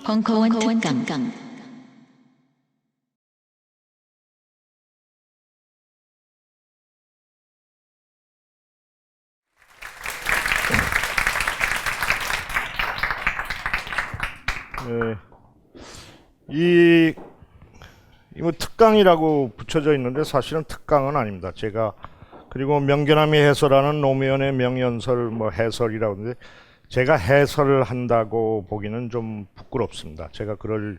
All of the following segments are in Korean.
벙커원 특강. 이거 특강이라고 붙여져 있는데 사실은 특강은 아닙니다. 제가 그리고 명견함이 해설하는 노무현의 명연설 해설이라고 하는데 제가 해설을 한다고 보기는 좀 부끄럽습니다. 제가 그럴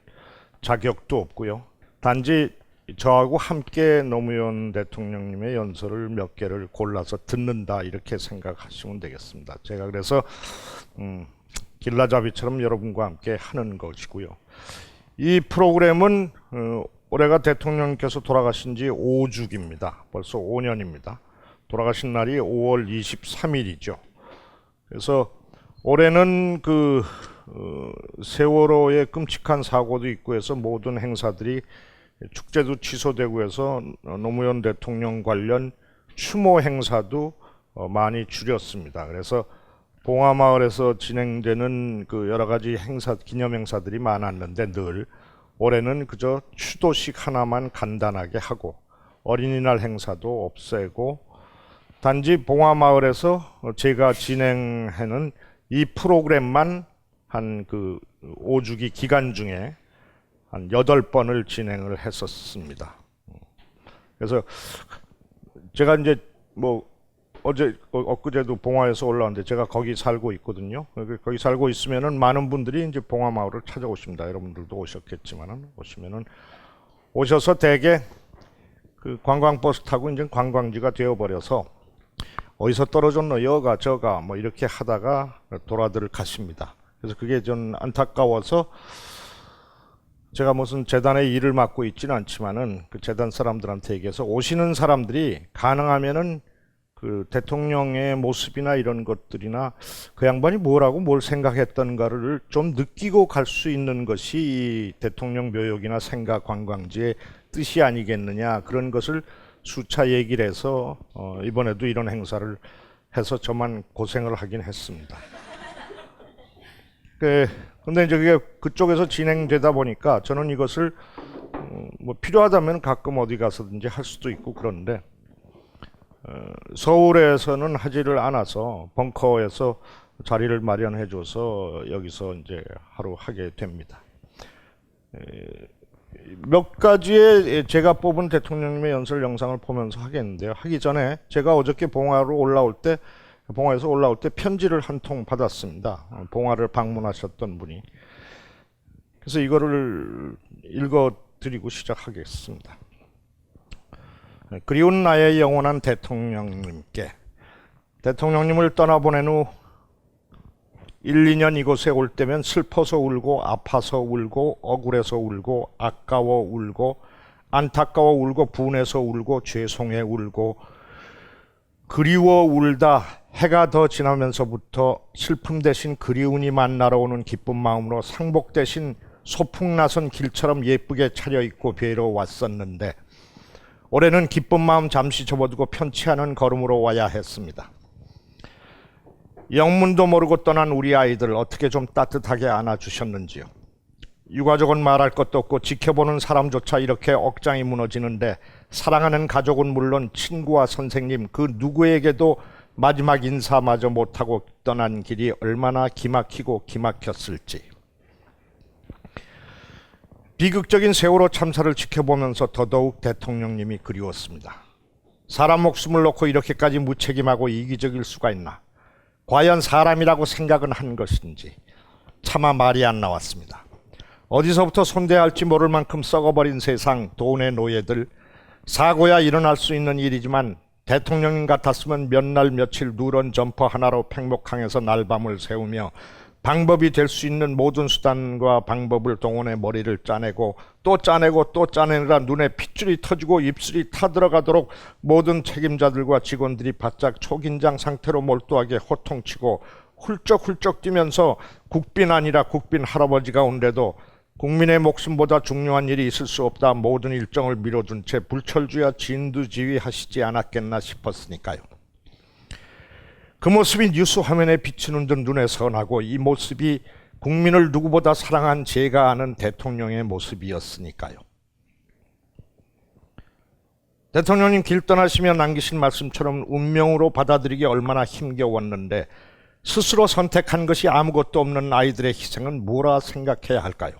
자격도 없고요. 단지 저하고 함께 노무현 대통령님의 연설을 몇 개를 골라서 듣는다 이렇게 생각하시면 되겠습니다. 제가 그래서 길라잡이처럼 여러분과 함께 하는 것이고요. 이 프로그램은 올해가 대통령께서 돌아가신 지 5주기입니다. 벌써 5년입니다. 돌아가신 날이 5월 23일이죠. 그래서 올해는 세월호의 끔찍한 사고도 있고 해서 모든 행사들이 축제도 취소되고 해서 노무현 대통령 관련 추모 행사도 많이 줄였습니다. 그래서 봉화마을에서 진행되는 여러 가지 기념 행사들이 많았는데 늘 올해는 그저 추도식 하나만 간단하게 하고 어린이날 행사도 없애고 단지 봉화마을에서 제가 진행하는 이 프로그램만 한 5주기 기간 중에 한 8번을 진행을 했었습니다. 그래서 제가 이제 엊그제도 봉화에서 올라왔는데 제가 거기 살고 있거든요. 거기 살고 있으면은 많은 분들이 이제 봉화마을을 찾아오십니다. 여러분들도 오셨겠지만은 오셔서 대개 관광버스 타고 이제 관광지가 되어버려서 어디서 떨어졌노 여가 저가 이렇게 하다가 돌아들 가십니다. 그래서 그게 좀 안타까워서 제가 무슨 재단의 일을 맡고 있지는 않지만은 그 재단 사람들한테 얘기해서 오시는 사람들이 가능하면은 대통령의 모습이나 이런 것들이나 그 양반이 뭘 생각했던가를 좀 느끼고 갈 수 있는 것이 이 대통령 묘역이나 생가 관광지의 뜻이 아니겠느냐 그런 것을 수차 얘기를 해서 이번에도 이런 행사를 해서 저만 고생을 하긴 했습니다. 근데 이제 그게 그쪽에서 진행되다 보니까 저는 이것을 필요하다면 가끔 어디 가서든지 할 수도 있고 그런데 서울에서는 하지를 않아서 벙커에서 자리를 마련해 줘서 여기서 이제 하루 하게 됩니다. 몇 가지의 제가 뽑은 대통령님의 연설 영상을 보면서 하겠는데요. 하기 전에 제가 어저께 봉화에서 올라올 때 편지를 한 통 받았습니다. 봉화를 방문하셨던 분이. 그래서 이거를 읽어드리고 시작하겠습니다. 그리운 나의 영원한 대통령님께 대통령님을 떠나보낸 후 1, 2년 이곳에 올 때면 슬퍼서 울고 아파서 울고 억울해서 울고 아까워 울고 안타까워 울고 분해서 울고 죄송해 울고 그리워 울다 해가 더 지나면서부터 슬픔 대신 그리움이 만나러 오는 기쁜 마음으로 상복 대신 소풍 나선 길처럼 예쁘게 차려입고 뵈러 왔었는데 올해는 기쁜 마음 잠시 접어두고 편치 않은 걸음으로 와야 했습니다. 영문도 모르고 떠난 우리 아이들 어떻게 좀 따뜻하게 안아주셨는지요. 유가족은 말할 것도 없고 지켜보는 사람조차 이렇게 억장이 무너지는데 사랑하는 가족은 물론 친구와 선생님 그 누구에게도 마지막 인사마저 못하고 떠난 길이 얼마나 기막히고 기막혔을지. 비극적인 세월호 참사를 지켜보면서 더더욱 대통령님이 그리웠습니다. 사람 목숨을 놓고 이렇게까지 무책임하고 이기적일 수가 있나. 과연 사람이라고 생각은 한 것인지 차마 말이 안 나왔습니다. 어디서부터 손대야 할지 모를 만큼 썩어버린 세상, 돈의 노예들, 사고야 일어날 수 있는 일이지만 대통령님 같았으면 몇 날 며칠 누런 점퍼 하나로 팽목항에서 날밤을 새우며 방법이 될 수 있는 모든 수단과 방법을 동원해 머리를 짜내고 또 짜내고 또 짜내느라 눈에 핏줄이 터지고 입술이 타들어가도록 모든 책임자들과 직원들이 바짝 초긴장 상태로 몰두하게 호통치고 훌쩍훌쩍 뛰면서 국빈 아니라 국빈 할아버지가 온데도 국민의 목숨보다 중요한 일이 있을 수 없다 모든 일정을 미뤄둔 채 불철주야 진두지휘하시지 않았겠나 싶었으니까요. 그 모습이 뉴스 화면에 비치는 듯 눈에 선하고 이 모습이 국민을 누구보다 사랑한 제가 아는 대통령의 모습이었으니까요. 대통령님 길 떠나시며 남기신 말씀처럼 운명으로 받아들이기 얼마나 힘겨웠는데 스스로 선택한 것이 아무것도 없는 아이들의 희생은 뭐라 생각해야 할까요?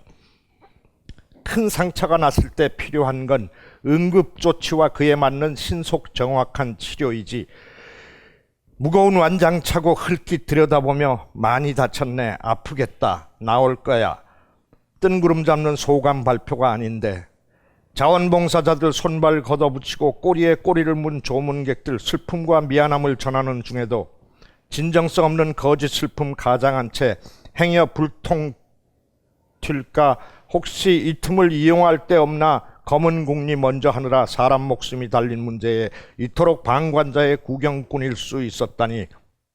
큰 상처가 났을 때 필요한 건 응급조치와 그에 맞는 신속 정확한 치료이지 무거운 완장차고 흘낏 들여다보며 많이 다쳤네, 아프겠다, 나올 거야, 뜬구름 잡는 소감 발표가 아닌데 자원봉사자들 손발 걷어붙이고 꼬리에 꼬리를 문 조문객들 슬픔과 미안함을 전하는 중에도 진정성 없는 거짓 슬픔 가장한 채 행여 불통 튈까 혹시 이 틈을 이용할 데 없나 검은 궁리 먼저 하느라 사람 목숨이 달린 문제에 이토록 방관자의 구경꾼일 수 있었다니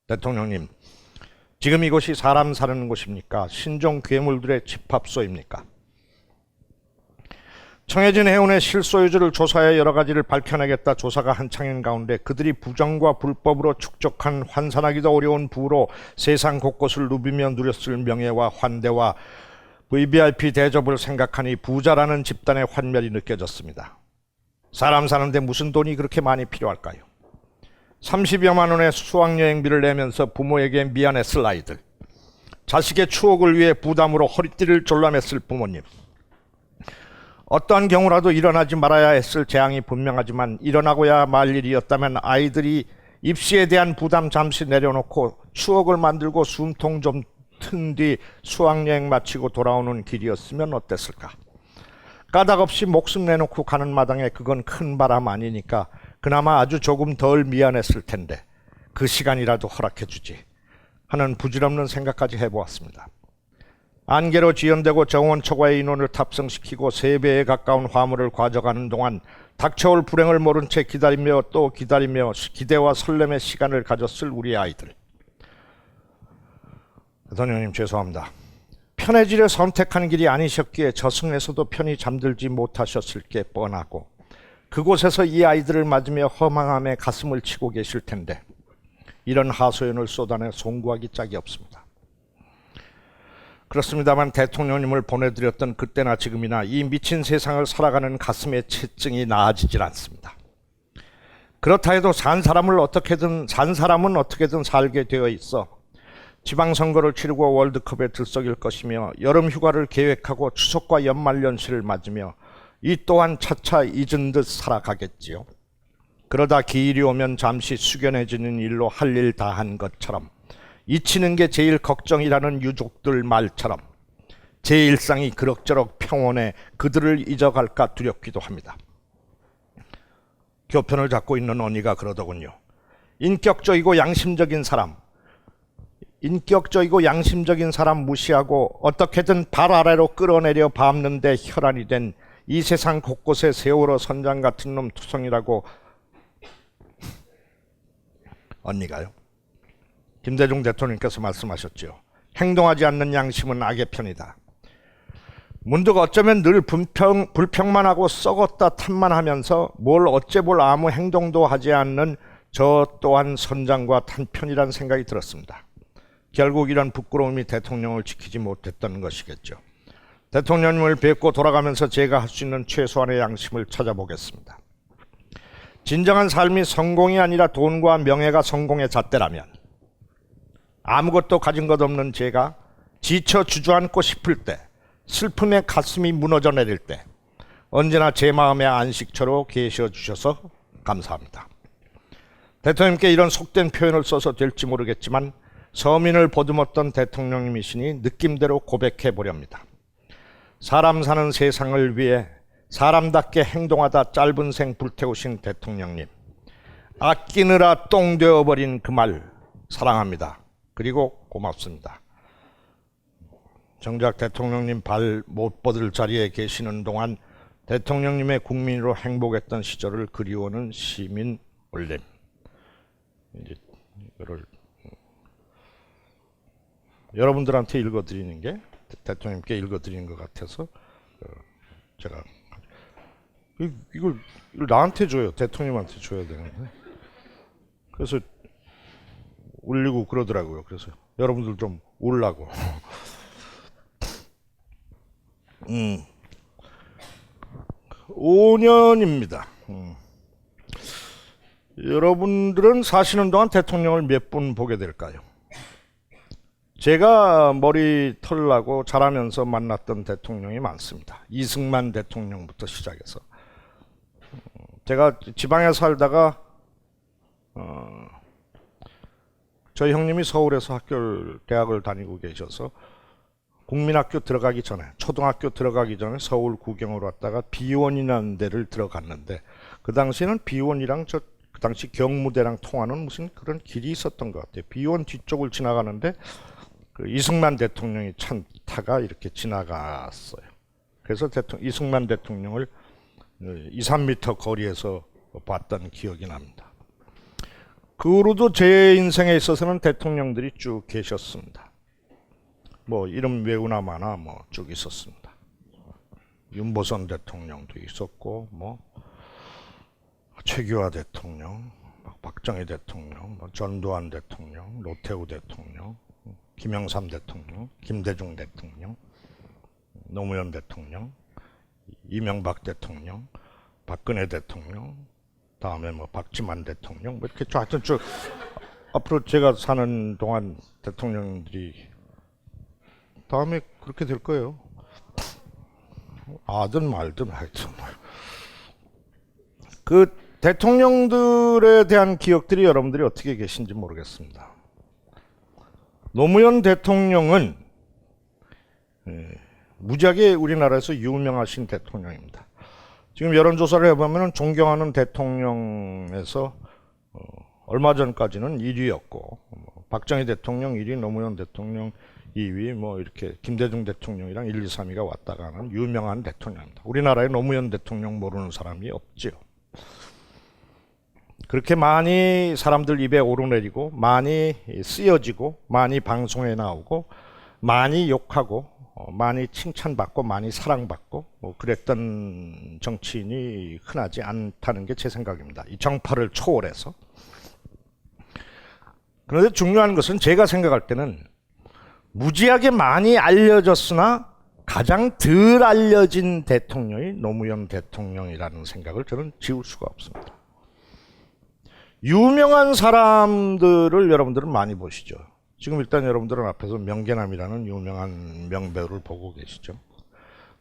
대통령님, 지금 이곳이 사람 사는 곳입니까? 신종 괴물들의 집합소입니까? 청해진 해운의 실소유주를 조사해 여러 가지를 밝혀내겠다 조사가 한창인 가운데 그들이 부정과 불법으로 축적한 환산하기도 어려운 부로 세상 곳곳을 누비며 누렸을 명예와 환대와 VVIP 대접을 생각하니 부자라는 집단의 환멸이 느껴졌습니다. 사람 사는데 무슨 돈이 그렇게 많이 필요할까요? 30여만 원의 수학여행비를 내면서 부모에게 미안했을 아이들, 자식의 추억을 위해 부담으로 허리띠를 졸라맸을 부모님, 어떠한 경우라도 일어나지 말아야 했을 재앙이 분명하지만 일어나고야 말 일이었다면 아이들이 입시에 대한 부담 잠시 내려놓고 추억을 만들고 숨통 좀 튼 뒤 수학여행 마치고 돌아오는 길이었으면 어땠을까? 까닭없이 목숨 내놓고 가는 마당에 그건 큰 바람 아니니까 그나마 아주 조금 덜 미안했을 텐데 그 시간이라도 허락해 주지 하는 부질없는 생각까지 해보았습니다. 안개로 지연되고 정원 초과의 인원을 탑승시키고 3배에 가까운 화물을 가져가는 동안 닥쳐올 불행을 모른 채 기다리며 또 기다리며 기대와 설렘의 시간을 가졌을 우리 아이들. 대통령님 죄송합니다. 편해지려 선택한 길이 아니셨기에 저승에서도 편히 잠들지 못하셨을 게 뻔하고 그곳에서 이 아이들을 맞으며 허망함에 가슴을 치고 계실 텐데 이런 하소연을 쏟아내 송구하기 짝이 없습니다. 그렇습니다만 대통령님을 보내드렸던 그때나 지금이나 이 미친 세상을 살아가는 가슴의 채증이 나아지질 않습니다. 그렇다 해도 산 사람은 어떻게든 살게 되어 있어 지방선거를 치르고 월드컵에 들썩일 것이며 여름 휴가를 계획하고 추석과 연말연시를 맞으며 이 또한 차차 잊은 듯 살아가겠지요. 그러다 기일이 오면 잠시 숙연해지는 일로 할 일 다 한 것처럼 잊히는 게 제일 걱정이라는 유족들 말처럼 제 일상이 그럭저럭 평온해 그들을 잊어갈까 두렵기도 합니다. 교편을 잡고 있는 언니가 그러더군요. 인격적이고 양심적인 사람 무시하고 어떻게든 발 아래로 끌어내려 밟는데 혈안이 된 이 세상 곳곳에 세월호 선장 같은 놈 투성이라고. 언니가요? 김대중 대통령께서 말씀하셨죠. 행동하지 않는 양심은 악의 편이다. 문득 어쩌면 늘 불평만 하고 썩었다 탓만 하면서 뭘 어째볼 아무 행동도 하지 않는 저 또한 선장과 탄편이란 생각이 들었습니다. 결국 이런 부끄러움이 대통령을 지키지 못했던 것이겠죠. 대통령님을 뵙고 돌아가면서 제가 할 수 있는 최소한의 양심을 찾아보겠습니다. 진정한 삶이 성공이 아니라 돈과 명예가 성공의 잣대라면 아무것도 가진 것 없는 제가 지쳐 주저앉고 싶을 때, 슬픔에 가슴이 무너져 내릴 때 언제나 제 마음의 안식처로 계셔 주셔서 감사합니다. 대통령님께 이런 속된 표현을 써서 될지 모르겠지만 서민을 보듬었던 대통령님이시니 느낌대로 고백해 보렵니다. 사람 사는 세상을 위해 사람답게 행동하다 짧은 생 불태우신 대통령님, 아끼느라 똥 되어버린 그 말 사랑합니다. 그리고 고맙습니다. 정작 대통령님 발 못 뻗을 자리에 계시는 동안 대통령님의 국민으로 행복했던 시절을 그리워하는 시민 올림. 이제 이거를 여러분들한테 읽어드리는 게 대통령님께 읽어드리는 것 같아서 제가 이걸 나한테 줘요. 대통령님한테 줘야 되는데. 그래서 울리고 그러더라고요. 그래서 여러분들 좀 울라고. 5년입니다. 여러분들은 사시는 동안 대통령을 몇 분 보게 될까요? 제가 머리 털나고 자라면서 만났던 대통령이 많습니다. 이승만 대통령부터 시작해서. 제가 지방에 살다가 저희 형님이 서울에서 대학을 다니고 계셔서 국민학교 들어가기 전에, 초등학교 들어가기 전에 서울 구경을 왔다가 비원이라는 데를 들어갔는데, 그 당시에는 비원이랑 그 당시 경무대랑 통하는 무슨 그런 길이 있었던 것 같아요. 비원 뒤쪽을 지나가는데 그 이승만 대통령이 차가 이렇게 지나갔어요. 그래서 이승만 대통령을 2, 3m 거리에서 봤던 기억이 납니다. 그 후로도 제 인생에 있어서는 대통령들이 쭉 계셨습니다. 뭐 이름 외우나 마나 뭐 쭉 있었습니다. 윤보선 대통령도 있었고, 뭐 최규하 대통령, 박정희 대통령, 전두환 대통령, 노태우 대통령, 김영삼 대통령, 김대중 대통령, 노무현 대통령, 이명박 대통령, 박근혜 대통령, 다음에 뭐 박지만 대통령, 뭐 이렇게 하여튼 쭉 앞으로 제가 사는 동안 대통령들이 다음에 그렇게 될 거예요. 아든 말든 하여튼 그 대통령들에 대한 기억들이 여러분들이 어떻게 계신지 모르겠습니다. 노무현 대통령은 무지하게 우리나라에서 유명하신 대통령입니다. 지금 여론조사를 해보면 존경하는 대통령에서 얼마 전까지는 1위였고, 박정희 대통령 1위, 노무현 대통령 2위, 뭐 이렇게 김대중 대통령이랑 1, 2, 3위가 왔다 가는 유명한 대통령입니다. 우리나라에 노무현 대통령 모르는 사람이 없지요. 그렇게 많이 사람들 입에 오르내리고, 많이 쓰여지고, 많이 방송에 나오고, 많이 욕하고, 많이 칭찬받고, 많이 사랑받고, 뭐 그랬던 정치인이 흔하지 않다는 게 제 생각입니다. 이 정파를 초월해서. 그런데 중요한 것은 제가 생각할 때는 무지하게 많이 알려졌으나 가장 덜 알려진 대통령이 노무현 대통령이라는 생각을 저는 지울 수가 없습니다. 유명한 사람들을 여러분들은 많이 보시죠. 지금 일단 여러분들은 앞에서 명계남이라는 유명한 명배우를 보고 계시죠.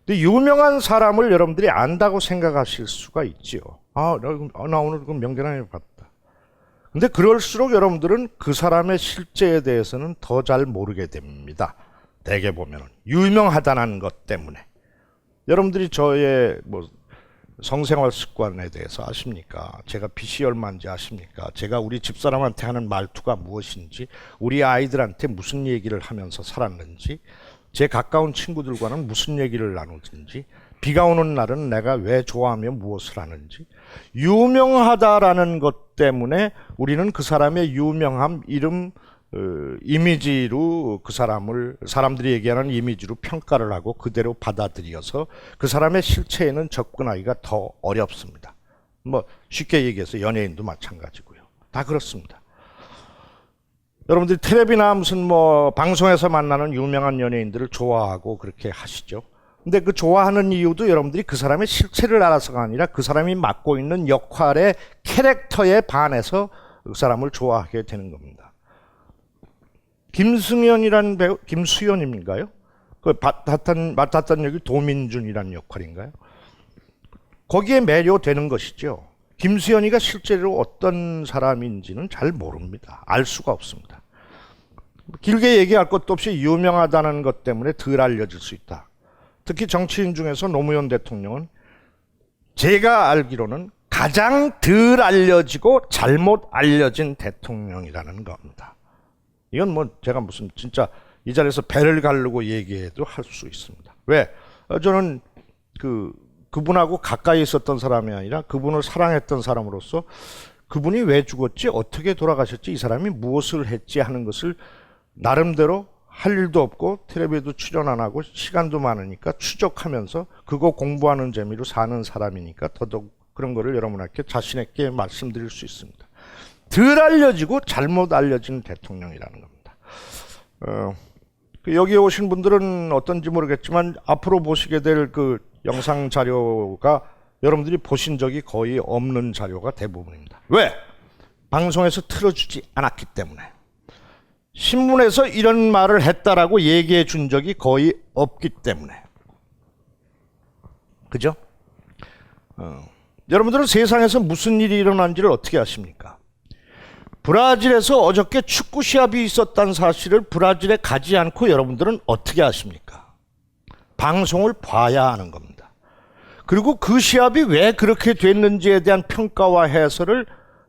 근데 유명한 사람을 여러분들이 안다고 생각하실 수가 있지요. 나 오늘 그 명계남을 봤다. 근데 그럴수록 여러분들은 그 사람의 실제에 대해서는 더 잘 모르게 됩니다. 대개 보면은 유명하다는 것 때문에. 여러분들이 저의 뭐 성생활 습관에 대해서 아십니까? 제가 빚이 얼마인지 아십니까? 제가 우리 집사람한테 하는 말투가 무엇인지, 우리 아이들한테 무슨 얘기를 하면서 살았는지, 제 가까운 친구들과는 무슨 얘기를 나누든지, 비가 오는 날은 내가 왜 좋아하며 무엇을 하는지. 유명하다라는 것 때문에 우리는 그 사람의 유명함, 이름, 이미지로 그 사람들이 얘기하는 이미지로 평가를 하고 그대로 받아들여서 그 사람의 실체에는 접근하기가 더 어렵습니다. 뭐 쉽게 얘기해서 연예인도 마찬가지고요. 다 그렇습니다. 여러분들이 텔레비나 무슨 뭐 방송에서 만나는 유명한 연예인들을 좋아하고 그렇게 하시죠. 근데 그 좋아하는 이유도 여러분들이 그 사람의 실체를 알아서가 아니라 그 사람이 맡고 있는 역할의 캐릭터에 반해서 그 사람을 좋아하게 되는 겁니다. 김승연이라는 배우, 김수연인가요? 그 맡았던 역이 도민준이라는 역할인가요? 거기에 매료되는 것이죠. 김수연이가 실제로 어떤 사람인지는 잘 모릅니다. 알 수가 없습니다. 길게 얘기할 것도 없이 유명하다는 것 때문에 덜 알려질 수 있다. 특히 정치인 중에서 노무현 대통령은 제가 알기로는 가장 덜 알려지고 잘못 알려진 대통령이라는 겁니다. 이건 뭐 제가 무슨 진짜 이 자리에서 배를 가르고 얘기해도 할 수 있습니다. 왜? 저는 그분하고 가까이 있었던 사람이 아니라 그분을 사랑했던 사람으로서 그분이 왜 죽었지, 어떻게 돌아가셨지, 이 사람이 무엇을 했지 하는 것을 나름대로 할 일도 없고 텔레비에도 출연 안 하고 시간도 많으니까 추적하면서 그거 공부하는 재미로 사는 사람이니까 더더욱 그런 거를 여러분께 자신 있게 말씀드릴 수 있습니다. 덜 알려지고 잘못 알려진 대통령이라는 겁니다. 여기 오신 분들은 어떤지 모르겠지만 앞으로 보시게 될 그 영상 자료가 여러분들이 보신 적이 거의 없는 자료가 대부분입니다. 왜? 방송에서 틀어주지 않았기 때문에. 신문에서 이런 말을 했다라고 얘기해 준 적이 거의 없기 때문에. 그죠? 여러분들은 세상에서 무슨 일이 일어난지를 어떻게 아십니까? 브라질에서 어저께 축구 시합이 있었다는 사실을 브라질에 가지 않고 여러분들은 어떻게 아십니까? 방송을 봐야 하는 겁니다. 그리고 그 시합이 왜 그렇게 됐는지에 대한 평가와 해설을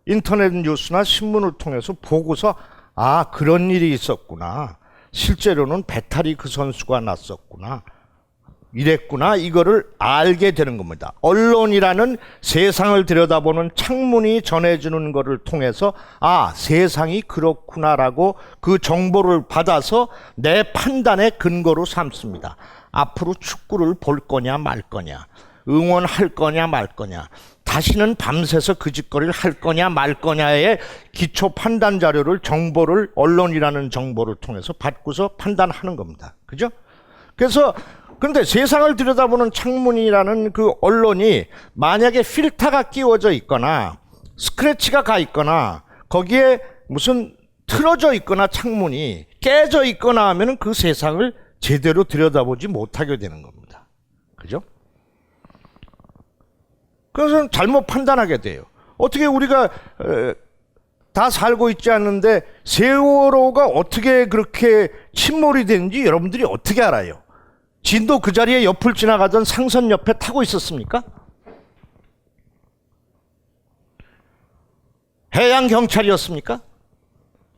인터넷 뉴스나 신문을 통해서 보고서 아, 그런 일이 있었구나. 실제로는 배탈이 그 선수가 났었구나. 이랬구나. 이거를 알게 되는 겁니다. 언론이라는 세상을 들여다보는 창문이 전해주는 것을 통해서 아, 세상이 그렇구나라고 그 정보를 받아서 내 판단의 근거로 삼습니다. 앞으로 축구를 볼 거냐 말 거냐, 응원할 거냐 말 거냐, 다시는 밤새서 그 짓거리를 할 거냐 말 거냐의 기초 판단 자료를 정보를 언론이라는 정보를 통해서 받고서 판단하는 겁니다. 그죠? 그래서 그런데 세상을 들여다보는 창문이라는 그 언론이 만약에 필터가 끼워져 있거나 스크래치가 가 있거나 거기에 무슨 틀어져 있거나 창문이 깨져 있거나 하면 그 세상을 제대로 들여다보지 못하게 되는 겁니다. 그죠? 그래서 잘못 판단하게 돼요. 어떻게 우리가 다 살고 있지 않는데 세월호가 어떻게 그렇게 침몰이 되는지 여러분들이 어떻게 알아요? 진도 그 자리에 옆을 지나가던 상선 옆에 타고 있었습니까? 해양경찰이었습니까?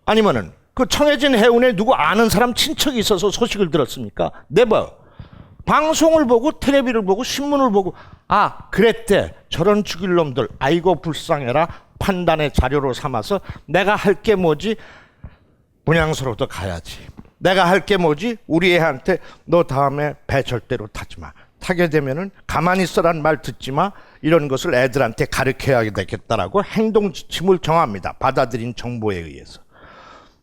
아니면은 그 청해진 해운에 누구 아는 사람 친척이 있어서 소식을 들었습니까? 네버. 방송을 보고 텔레비를 보고 신문을 보고 아, 그랬대. 저런 죽일 놈들. 아이고 불쌍해라. 판단의 자료로 삼아서 내가 할 게 뭐지? 분향소로도 가야지. 내가 할 게 뭐지? 우리 애한테 너 다음에 배 절대로 타지 마. 타게 되면은 가만히 있어란 말 듣지 마. 이런 것을 애들한테 가르쳐야 되겠다라고 행동 지침을 정합니다. 받아들인 정보에 의해서.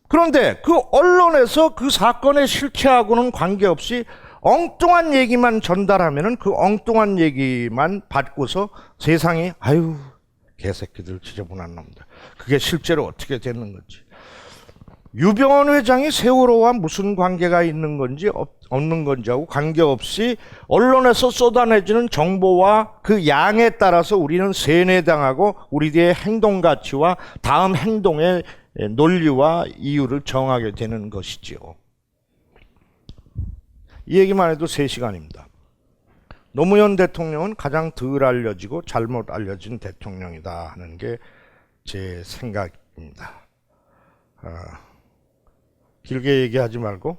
그런데 그 언론에서 그 사건의 실체하고는 관계없이 엉뚱한 얘기만 전달하면은 그 엉뚱한 얘기만 받고서 세상이 아유 개새끼들 지저분한 놈들. 그게 실제로 어떻게 되는 건지. 유병헌 회장이 세월호와 무슨 관계가 있는 건지 없는 건지하고 관계없이 언론에서 쏟아내지는 정보와 그 양에 따라서 우리는 세뇌당하고 우리의 행동 가치와 다음 행동의 논리와 이유를 정하게 되는 것이지요. 이 얘기만 해도 3시간입니다. 노무현 대통령은 가장 덜 알려지고 잘못 알려진 대통령이다 하는 게 제 생각입니다. 길게 얘기하지 말고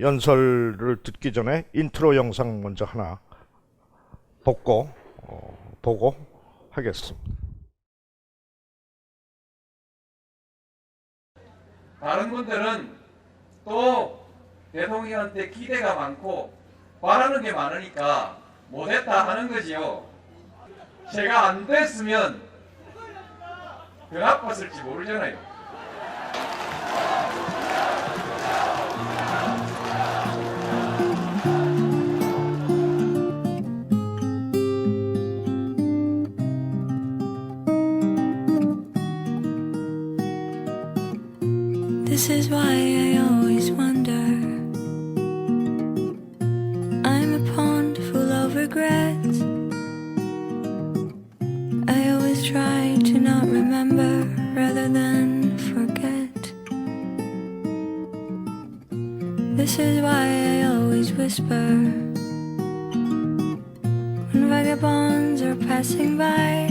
연설을 듣기 전에 인트로 영상 먼저 하나 보고 하겠습니다. 다른 분들은 또 대통령한테 기대가 많고 바라는 게 많으니까 못했다 하는 거지요. 제가 안 됐으면 더 나빴을지 모르잖아요. This is why I always wonder. I'm a pond full of regrets. I always try to not remember rather than forget. This is why I always whisper when vagabonds are passing by.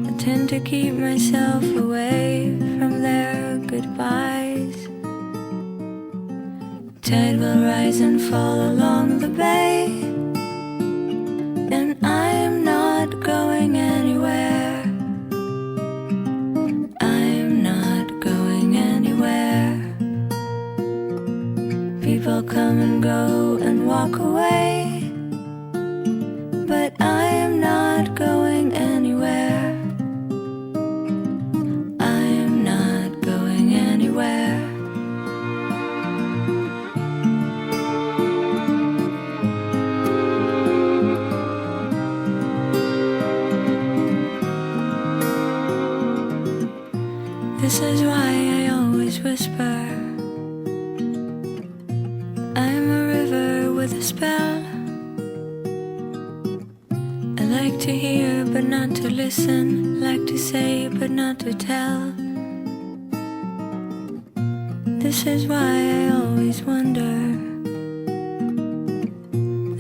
I tend to keep myself away from their goodbyes. Tide will rise and fall along the bay, and I am not going anywhere. I'm not going anywhere. People come and go and walk away, but I am not going anywhere. to hear but not to listen, like to say but not to tell. This is why I always wonder.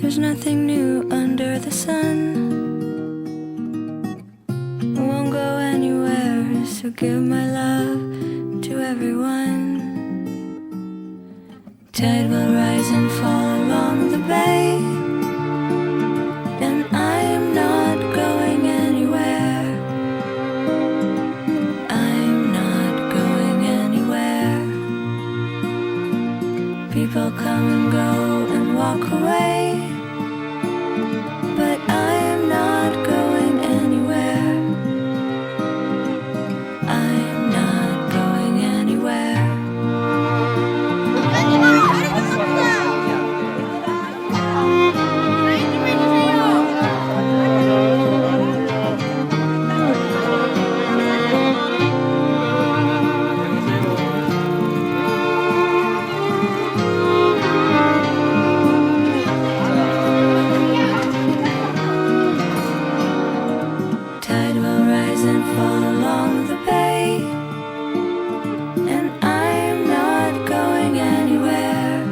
There's nothing new under the sun. I won't go anywhere, so give my love to everyone. Tide will rise and fall along the bay, and I am not going anywhere. I'm not going anywhere. People come and go and walk away, but I am not going anywhere. I'm not going anywhere. Tide will rise and fall along the bay, and I am not going anywhere.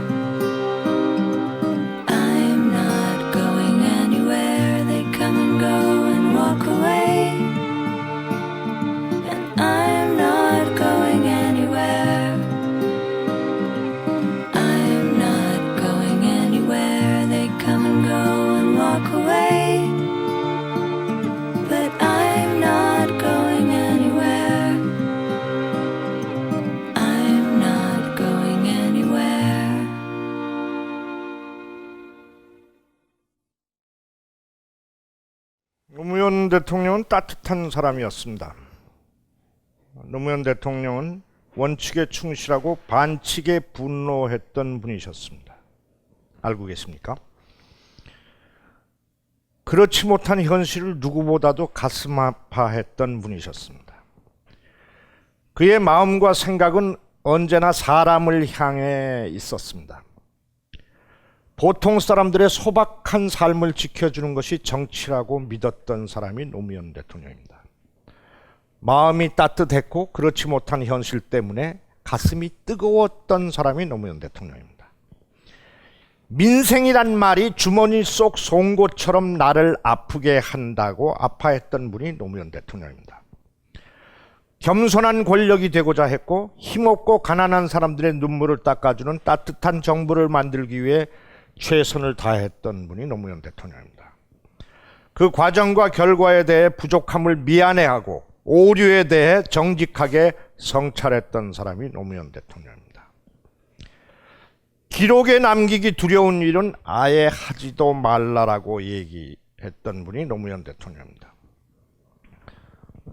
I'm not going anywhere. They come and go and walk away, and I'm not going anywhere. I'm not going anywhere. They come and go and walk away, but I'm not going anywhere. I'm not going anywhere. 노무현 대통령은 따뜻한 사람이었습니다. 노무현 대통령은 원칙에 충실하고 반칙에 분노했던 분이셨습니다. 알고 계십니까? 그렇지 못한 현실을 누구보다도 가슴 아파했던 분이셨습니다. 그의 마음과 생각은 언제나 사람을 향해 있었습니다. 보통 사람들의 소박한 삶을 지켜주는 것이 정치라고 믿었던 사람이 노무현 대통령입니다. 마음이 따뜻했고 그렇지 못한 현실 때문에 가슴이 뜨거웠던 사람이 노무현 대통령입니다. 민생이란 말이 주머니 속 송곳처럼 나를 아프게 한다고 아파했던 분이 노무현 대통령입니다. 겸손한 권력이 되고자 했고 힘없고 가난한 사람들의 눈물을 닦아주는 따뜻한 정부를 만들기 위해 최선을 다했던 분이 노무현 대통령입니다. 그 과정과 결과에 대해 부족함을 미안해하고 오류에 대해 정직하게 성찰했던 사람이 노무현 대통령입니다. 기록에 남기기 두려운 일은 아예 하지도 말라라고 얘기했던 분이 노무현 대통령입니다.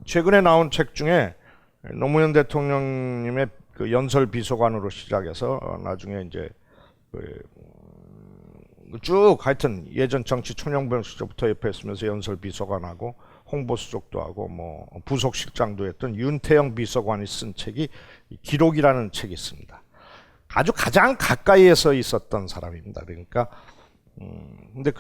최근에 나온 책 중에 노무현 대통령님의 그 연설 비서관으로 시작해서 나중에 이제 쭉 하여튼 예전 정치 총영병 시절부터 옆에 있으면서 연설 비서관하고 홍보수석도 하고 뭐 부속실장도 했던 윤태영 비서관이 쓴 책이 기록이라는 책이 있습니다. 아주 가장 가까이에서 있었던 사람입니다. 그러니까 근데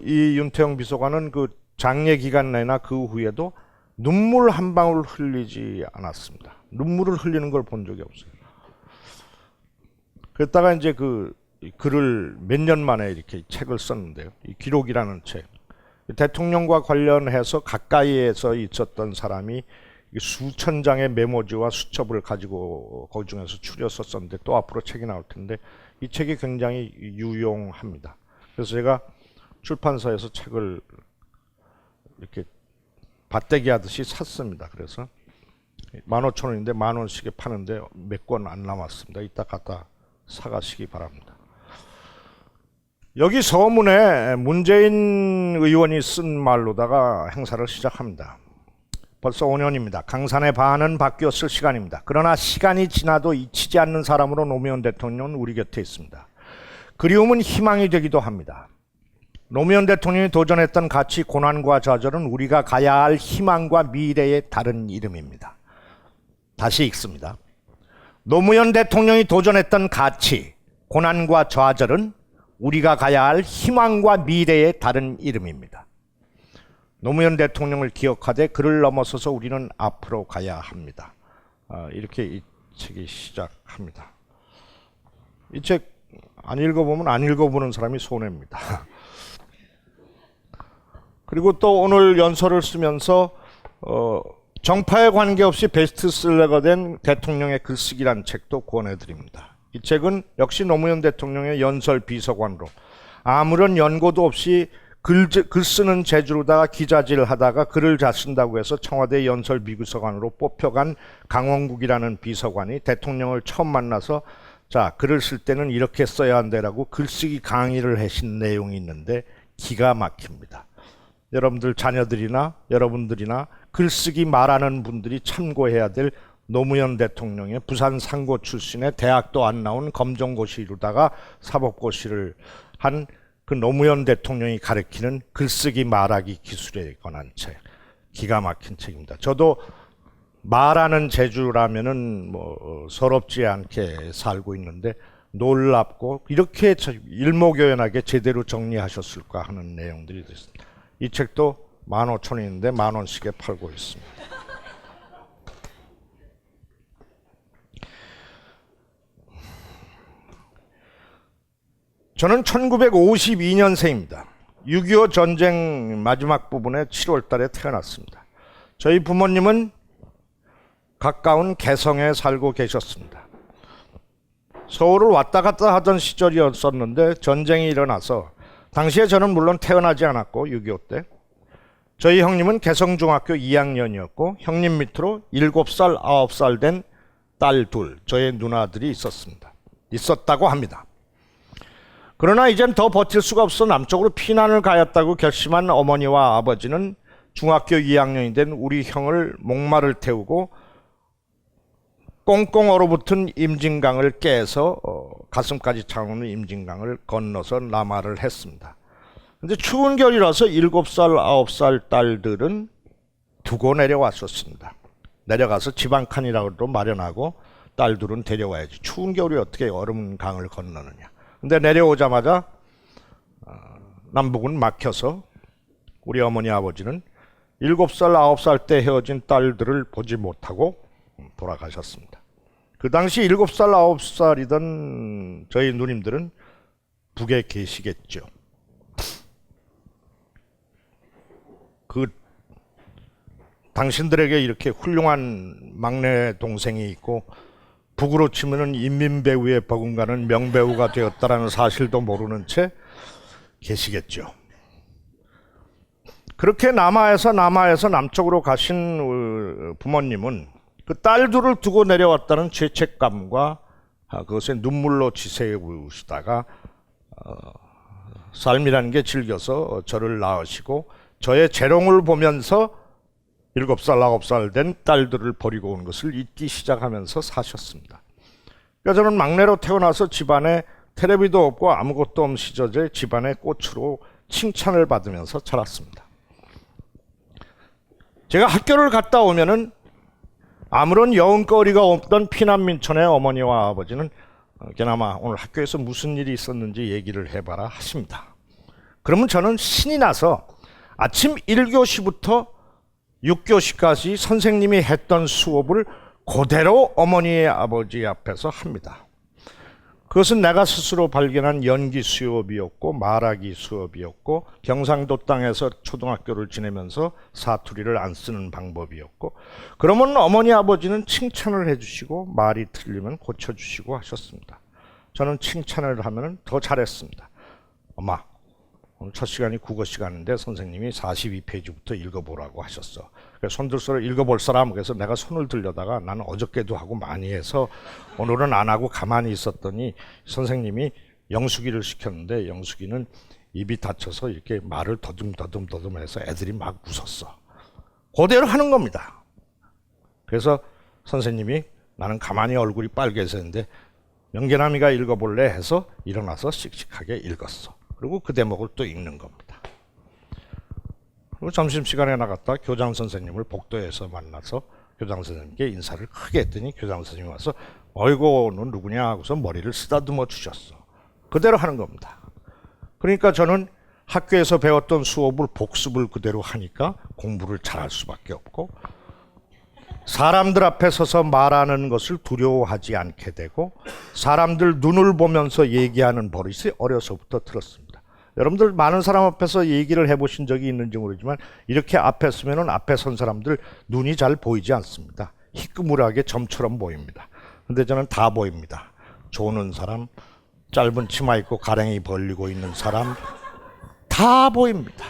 이 윤태영 비서관은 그 장례 기간 내나 그 후에도 눈물 한 방울 흘리지 않았습니다. 눈물을 흘리는 걸 본 적이 없어요. 그랬다가 이제 그 글을 몇 년 만에 이렇게 책을 썼는데요. 이 기록이라는 책. 대통령과 관련해서 가까이에서 있었던 사람이 수천 장의 메모지와 수첩을 가지고 그 중에서 추려서 썼는데 또 앞으로 책이 나올 텐데 이 책이 굉장히 유용합니다. 그래서 제가 출판사에서 책을 이렇게 밭대기 하듯이 샀습니다. 그래서 15,000원인데 10,000원씩에 파는데 몇 권 안 남았습니다. 이따 갖다 사가시기 바랍니다. 여기 서문에 문재인 의원이 쓴 말로다가 행사를 시작합니다. 벌써 5년입니다. 강산의 반은 바뀌었을 시간입니다. 그러나 시간이 지나도 잊히지 않는 사람으로 노무현 대통령은 우리 곁에 있습니다. 그리움은 희망이 되기도 합니다. 노무현 대통령이 도전했던 가치, 고난과 좌절은 우리가 가야 할 희망과 미래의 다른 이름입니다. 다시 읽습니다. 노무현 대통령이 도전했던 가치, 고난과 좌절은 우리가 가야 할 희망과 미래의 다른 이름입니다. 노무현 대통령을 기억하되 그를 넘어서서 우리는 앞으로 가야 합니다. 이렇게 이 책이 시작합니다. 이 책 안 읽어보면 안 읽어보는 사람이 손해입니다. 그리고 또 오늘 연설을 쓰면서 정파에 관계없이 베스트셀러가 된 대통령의 글쓰기란 책도 권해드립니다. 이 책은 역시 노무현 대통령의 연설 비서관으로 아무런 연고도 없이 글 쓰는 재주로다가 기자질 하다가 글을 잘 쓴다고 해서 청와대 연설 비서관으로 뽑혀간 강원국이라는 비서관이 대통령을 처음 만나서 자, 글을 쓸 때는 이렇게 써야 한다라고 글쓰기 강의를 하신 내용이 있는데 기가 막힙니다. 여러분들 자녀들이나 여러분들이나 글쓰기 말하는 분들이 참고해야 될 노무현 대통령의 부산 상고 출신의 대학도 안 나온 검정고시로다가 사법고시를 한 그 노무현 대통령이 가르치는 글쓰기 말하기 기술에 관한 책, 기가 막힌 책입니다. 저도 말하는 재주라면은 뭐 서럽지 않게 살고 있는데 놀랍고 이렇게 일목요연하게 제대로 정리하셨을까 하는 내용들이 있습니다. 이 책도 15,000원인데 10,000원씩에 팔고 있습니다. 저는 1952년생입니다. 6.25 전쟁 마지막 부분에 7월 달에 태어났습니다. 저희 부모님은 가까운 개성에 살고 계셨습니다. 서울을 왔다 갔다 하던 시절이었었는데 전쟁이 일어나서 당시에 저는 물론 태어나지 않았고 6.25 때 저희 형님은 개성중학교 2학년이었고 형님 밑으로 7살, 9살 된 딸 둘, 저의 누나들이 있었다고 합니다. 그러나 이젠 더 버틸 수가 없어 남쪽으로 피난을 가였다고 결심한 어머니와 아버지는 중학교 2학년이 된 우리 형을 목마를 태우고 꽁꽁 얼어붙은 임진강을 깨서 가슴까지 차오르는 임진강을 건너서 남하를 했습니다. 근데 추운 겨울이라서 7살, 9살 딸들은 두고 내려왔었습니다. 내려가서 집 한 칸이라도 마련하고 딸들은 데려와야지. 추운 겨울이 어떻게 얼음 강을 건너느냐. 근데 내려오자마자 남북은 막혀서 우리 어머니 아버지는 7살, 9살 때 헤어진 딸들을 보지 못하고 돌아가셨습니다. 그 당시 7살, 9살이던 저희 누님들은 북에 계시겠죠. 그 당신들에게 이렇게 훌륭한 막내 동생이 있고 북으로 치면은 인민배우에 버금가는 명배우가 되었다라는 사실도 모르는 채 계시겠죠. 그렇게 남하에서 남쪽으로 가신 부모님은 그 딸들을 두고 내려왔다는 죄책감과 그것에 눈물로 지새우시다가 삶이라는 게 즐겨서 저를 낳으시고 저의 재롱을 보면서 7살, 9살 된 딸들을 버리고 온 것을 잊기 시작하면서 사셨습니다. 그러니까 저는 막내로 태어나서 집안에 텔레비도 없고 아무것도 없는 시절에 집안의 꽃으로 칭찬을 받으면서 자랐습니다. 제가 학교를 갔다 오면은 아무런 여운거리가 없던 피난민촌의 어머니와 아버지는 그나마 오늘 학교에서 무슨 일이 있었는지 얘기를 해봐라 하십니다. 그러면 저는 신이 나서 아침 1교시부터 6교시까지 선생님이 했던 수업을 그대로 어머니의 아버지 앞에서 합니다. 그것은 내가 스스로 발견한 연기 수업이었고 말하기 수업이었고 경상도 땅에서 초등학교를 지내면서 사투리를 안 쓰는 방법이었고 그러면 어머니 아버지는 칭찬을 해주시고 말이 틀리면 고쳐주시고 하셨습니다. 저는 칭찬을 하면 더 잘했습니다. 엄마 오늘 첫 시간이 국어 시간인데 선생님이 42페이지부터 읽어보라고 하셨어. 그래서 손들서로 읽어볼 사람 그래서 내가 손을 들려다가 나는 어저께도 하고 많이 해서 오늘은 안 하고 가만히 있었더니 선생님이 영숙이를 시켰는데 영숙이는 입이 다쳐서 이렇게 말을 더듬해서 애들이 막 웃었어. 그대로 하는 겁니다. 그래서 선생님이 나는 가만히 얼굴이 빨개졌는데 명계남이가 읽어볼래 해서 일어나서 씩씩하게 읽었어. 그리고 그 대목을 또 읽는 겁니다. 그리고 점심시간에 나갔다 교장 선생님을 복도에서 만나서 교장 선생님께 인사를 크게 했더니 교장 선생님이 와서 어이구 넌 누구냐 하고서 머리를 쓰다듬어 주셨어. 그대로 하는 겁니다. 그러니까 저는 학교에서 배웠던 수업을 복습을 그대로 하니까 공부를 잘할 수밖에 없고, 사람들 앞에 서서 말하는 것을 두려워하지 않게 되고, 사람들 눈을 보면서 얘기하는 버릇이 어려서부터 들었습니다. 여러분들 많은 사람 앞에서 얘기를 해보신 적이 있는지 모르지만 이렇게 앞에 서면은 앞에 선 사람들 눈이 잘 보이지 않습니다. 희끄무하게 점처럼 보입니다. 근데 저는 다 보입니다. 조는 사람, 짧은 치마 입고 가랭이 벌리고 있는 사람 다 보입니다.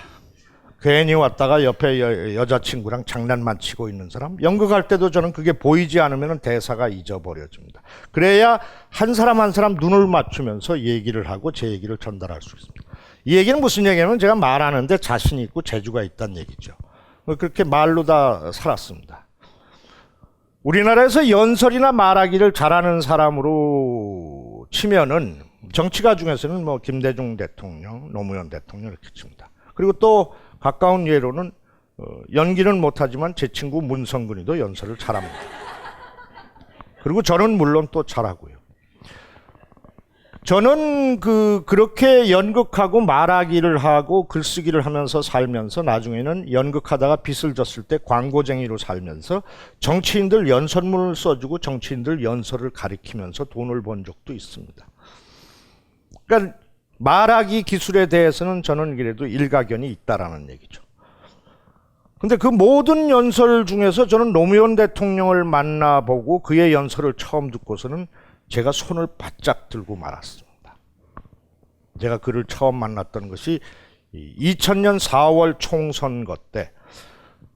괜히 왔다가 옆에 여자친구랑 장난만 치고 있는 사람, 연극할 때도 저는 그게 보이지 않으면 대사가 잊어버려집니다. 그래야 한 사람 한 사람 눈을 맞추면서 얘기를 하고 제 얘기를 전달할 수 있습니다. 이 얘기는 무슨 얘기냐면 제가 말하는데 자신이 있고 재주가 있다는 얘기죠. 그렇게 말로 다 살았습니다. 우리나라에서 연설이나 말하기를 잘하는 사람으로 치면은 정치가 중에서는 뭐 김대중 대통령, 노무현 대통령 이렇게 칩니다. 그리고 또 가까운 예로는 연기는 못하지만 제 친구 문성근이도 연설을 잘합니다. 그리고 저는 물론 또 잘하고요. 저는 그렇게 연극하고 말하기를 하고 글쓰기를 하면서 살면서 나중에는 연극하다가 빚을 졌을 때 광고쟁이로 살면서 정치인들 연설문을 써주고 정치인들 연설을 가리키면서 돈을 번 적도 있습니다. 그러니까 말하기 기술에 대해서는 저는 그래도 일가견이 있다라는 얘기죠. 근데 그 모든 연설 중에서 저는 노무현 대통령을 만나보고 그의 연설을 처음 듣고서는 제가 손을 바짝 들고 말았습니다. 제가 그를 처음 만났던 것이 2000년 4월 총선거 때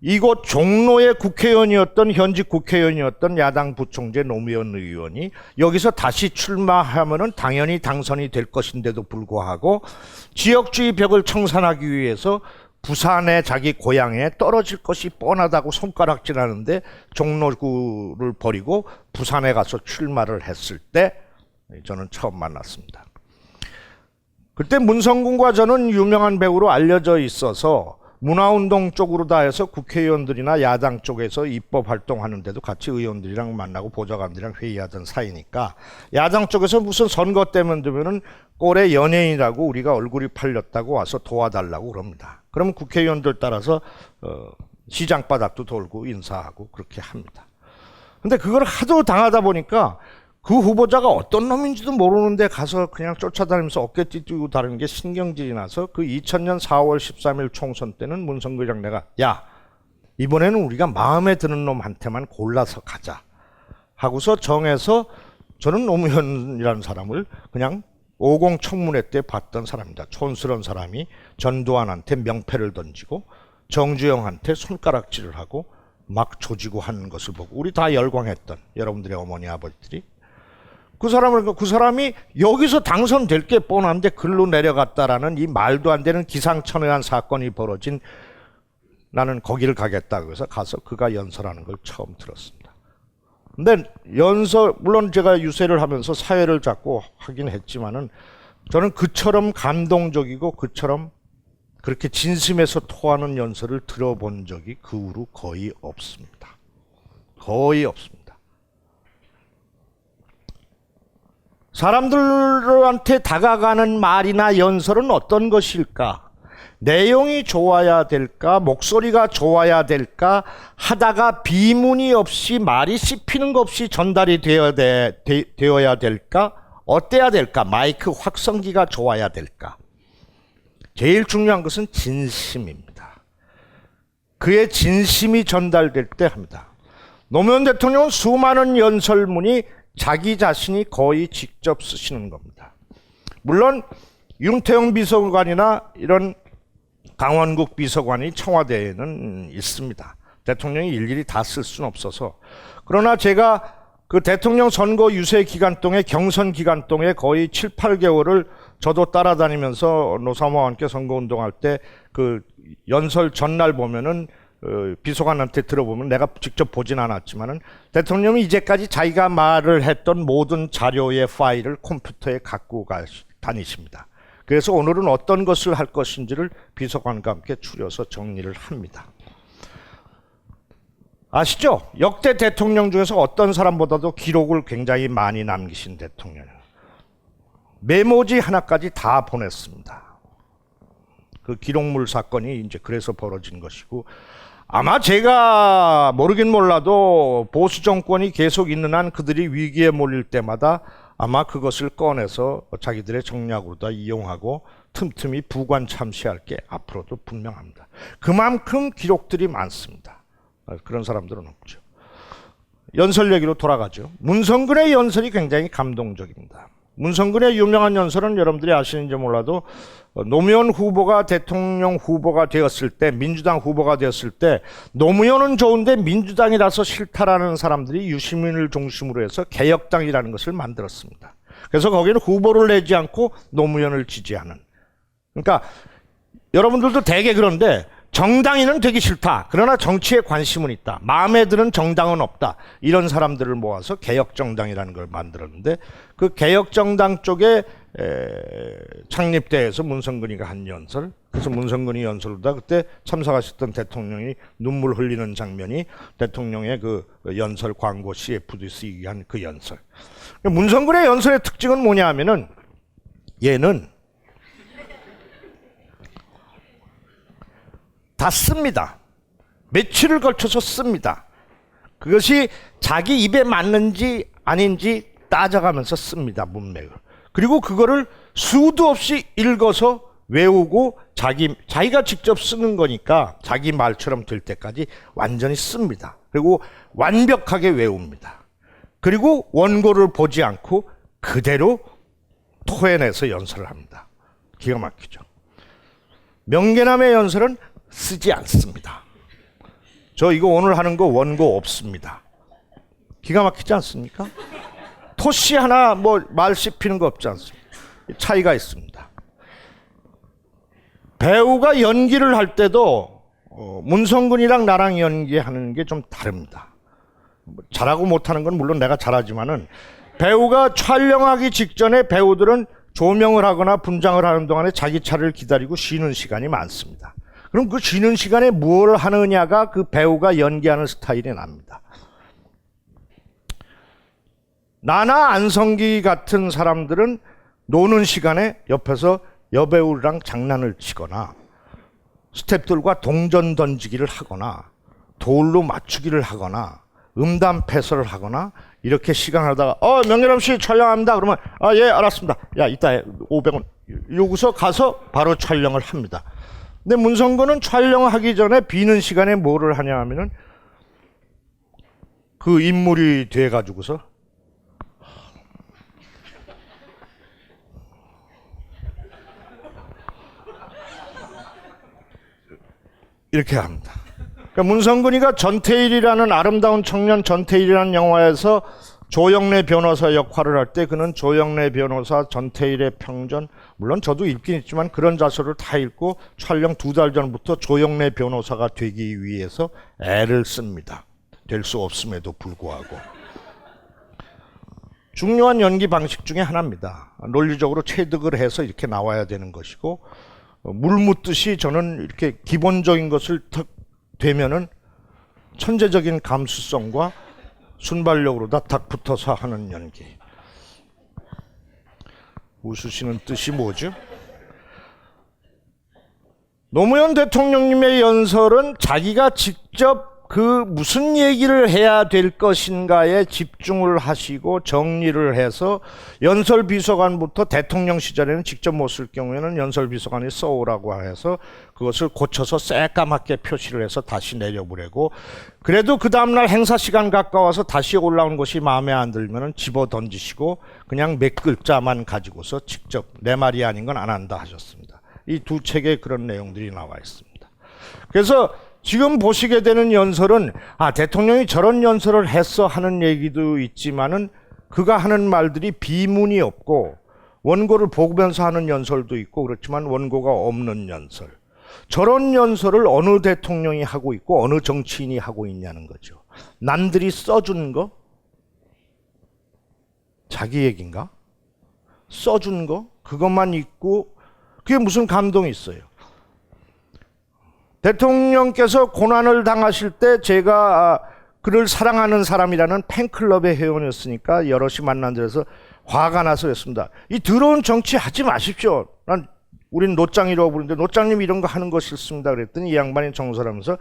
이곳 종로의 국회의원이었던 현직 국회의원이었던 야당 부총재 노무현 의원이 여기서 다시 출마하면은 당연히 당선이 될 것인데도 불구하고 지역주의 벽을 청산하기 위해서 부산의 자기 고향에 떨어질 것이 뻔하다고 손가락질하는데 종로구를 버리고 부산에 가서 출마를 했을 때 저는 처음 만났습니다. 그때 문성군과 저는 유명한 배우로 알려져 있어서 문화운동 쪽으로 다 해서 국회의원들이나 야당 쪽에서 입법 활동하는데도 같이 의원들이랑 만나고 보좌관들이랑 회의하던 사이니까 야당 쪽에서 무슨 선거 때면 되면은 꼴의 연예인이라고 우리가 얼굴이 팔렸다고 와서 도와달라고 그럽니다. 그러면 국회의원들 따라서 시장 바닥도 돌고 인사하고 그렇게 합니다. 근데 그걸 하도 당하다 보니까 그 후보자가 어떤 놈인지도 모르는데 가서 그냥 쫓아다니면서 어깨 띠뛰고 다니는 게 신경질이 나서 그 2000년 4월 13일 총선 때는 문성근이랑 내가 야 이번에는 우리가 마음에 드는 놈한테만 골라서 가자 하고서 정해서 저는 노무현이라는 사람을 그냥 50 청문회 때 봤던 사람입니다. 촌스러운 사람이 전두환한테 명패를 던지고 정주영한테 손가락질을 하고 막 조지고 하는 것을 보고 우리 다 열광했던 여러분들의 어머니 아버지들이 그 사람이 여기서 당선될 게 뻔한데 글로 내려갔다라는 이 말도 안 되는 기상천외한 사건이 벌어진 나는 거기를 가겠다 그래서 가서 그가 연설하는 걸 처음 들었습니다. 근데 연설 물론 제가 유세를 하면서 사회를 잡고 하긴 했지만은 저는 그처럼 감동적이고 그처럼 그렇게 진심에서 토하는 연설을 들어본 적이 그 후로 거의 없습니다. 거의 없습니다. 사람들한테 다가가는 말이나 연설은 어떤 것일까? 내용이 좋아야 될까? 목소리가 좋아야 될까? 하다가 비문이 없이 말이 씹히는 것 없이 전달이 되어야 될까? 어때야 될까? 마이크 확성기가 좋아야 될까? 제일 중요한 것은 진심입니다. 그의 진심이 전달될 때 합니다. 노무현 대통령은 수많은 연설문이 자기 자신이 거의 직접 쓰시는 겁니다. 물론 윤태영 비서관이나 이런 강원국 비서관이 청와대에는 있습니다. 대통령이 일일이 다 쓸 수는 없어서. 그러나 제가 그 대통령 선거 유세 기간 동안에 경선 기간 동안에 거의 7, 8개월을 저도 따라다니면서 노사모와 함께 선거운동할 때 그 연설 전날 보면은 비서관한테 들어보면 내가 직접 보진 않았지만은 대통령이 이제까지 자기가 말을 했던 모든 자료의 파일을 컴퓨터에 갖고 다니십니다. 그래서 오늘은 어떤 것을 할 것인지를 비서관과 함께 추려서 정리를 합니다. 아시죠? 역대 대통령 중에서 어떤 사람보다도 기록을 굉장히 많이 남기신 대통령이에요. 메모지 하나까지 다 보냈습니다. 그 기록물 사건이 이제 그래서 벌어진 것이고, 아마 제가 모르긴 몰라도 보수 정권이 계속 있는 한 그들이 위기에 몰릴 때마다 아마 그것을 꺼내서 자기들의 정략으로 다 이용하고 틈틈이 부관 참시할 게 앞으로도 분명합니다. 그만큼 기록들이 많습니다. 그런 사람들은 없죠. 연설 얘기로 돌아가죠. 문성근의 연설이 굉장히 감동적입니다. 문성근의 유명한 연설은 여러분들이 아시는지 몰라도 노무현 후보가 대통령 후보가 되었을 때, 민주당 후보가 되었을 때 노무현은 좋은데 민주당이라서 싫다라는 사람들이 유시민을 중심으로 해서 개혁당이라는 것을 만들었습니다. 그래서 거기는 후보를 내지 않고 노무현을 지지하는, 그러니까 여러분들도 대개 그런데 정당인은 되기 싫다. 그러나 정치에 관심은 있다. 마음에 드는 정당은 없다. 이런 사람들을 모아서 개혁정당이라는 걸 만들었는데, 그 개혁정당 쪽에 창립대에서 문성근이가 한 연설, 그래서 문성근이 연설로다 그때 참석하셨던 대통령이 눈물 흘리는 장면이 대통령의 그 연설 광고 CF도 쓰기 위한 그 연설. 문성근의 연설의 특징은 뭐냐 하면은 얘는 다 씁니다. 며칠을 걸쳐서 씁니다. 그것이 자기 입에 맞는지 아닌지 따져가면서 씁니다. 문맥을. 그리고 그거를 수도 없이 읽어서 외우고 자기가 직접 쓰는 거니까 자기 말처럼 될 때까지 완전히 씁니다. 그리고 완벽하게 외웁니다. 그리고 원고를 보지 않고 그대로 토해내서 연설을 합니다. 기가 막히죠. 명계남의 연설은 쓰지 않습니다. 저 이거 오늘 하는 거 원고 없습니다. 기가 막히지 않습니까? 토시 하나 뭐 말 씹히는 거 없지 않습니까? 차이가 있습니다. 배우가 연기를 할 때도 문성근이랑 나랑 연기하는 게 좀 다릅니다. 잘하고 못하는 건 물론 내가 잘하지만은, 배우가 촬영하기 직전에 배우들은 조명을 하거나 분장을 하는 동안에 자기 차를 기다리고 쉬는 시간이 많습니다. 그럼 그 쉬는 시간에 뭘 하느냐가 그 배우가 연기하는 스타일이 납니다. 나나 안성기 같은 사람들은 노는 시간에 옆에서 여배우랑 장난을 치거나 스태프들과 동전 던지기를 하거나 돌로 맞추기를 하거나 음담 패설을 하거나 이렇게 시간 하다가 명예람 씨 촬영합니다. 그러면 예 알았습니다. 야 이따 500원 요구서 가서 바로 촬영을 합니다. 근데 문성근은 촬영하기 전에 비는 시간에 뭐를 하냐 하면은 그 인물이 돼 가지고서 이렇게 합니다. 그러니까 문성근이가 전태일이라는 아름다운 청년 전태일이라는 영화에서 조영래 변호사 역할을 할 때 그는 조영래 변호사, 전태일의 평전, 물론 저도 읽긴 있지만 그런 자서를 다 읽고 촬영 2달 전부터 조영래 변호사가 되기 위해서 애를 씁니다. 될 수 없음에도 불구하고. 중요한 연기 방식 중에 하나입니다. 논리적으로 체득을 해서 이렇게 나와야 되는 것이고, 물 묻듯이 저는 이렇게 기본적인 것을 탁 되면은 천재적인 감수성과 순발력으로 다 탁 붙어서 하는 연기. 웃으시는 뜻이 뭐죠? 노무현 대통령님의 연설은 자기가 직접 그 무슨 얘기를 해야 될 것인가에 집중을 하시고 정리를 해서 연설비서관부터 대통령 시절에는 직접 못 쓸 경우에는 연설비서관이 써오라고 해서 그것을 고쳐서 새까맣게 표시를 해서 다시 내려보내고, 그래도 그 다음날 행사 시간 가까워서 다시 올라온 것이 마음에 안 들면 집어 던지시고 그냥 몇 글자만 가지고서 직접 내 말이 아닌 건 안 한다 하셨습니다. 이 두 책에 그런 내용들이 나와 있습니다. 그래서 지금 보시게 되는 연설은 대통령이 저런 연설을 했어 하는 얘기도 있지만은 그가 하는 말들이 비문이 없고 원고를 보면서 하는 연설도 있고 그렇지만 원고가 없는 연설. 저런 연설을 어느 대통령이 하고 있고 어느 정치인이 하고 있냐는 거죠. 남들이 써준 거? 자기 얘기인가? 써준 거? 그것만 있고 그게 무슨 감동이 있어요? 대통령께서 고난을 당하실 때 제가 그를 사랑하는 사람이라는 팬클럽의 회원이었으니까 여럿이 만난 데서 화가 나서 그랬습니다. 이 더러운 정치 하지 마십시오. 난 우린 노짱이라고 부르는데 노짱님이 이런 거 하는 거 싫습니다. 그랬더니 이 양반이 정설하면서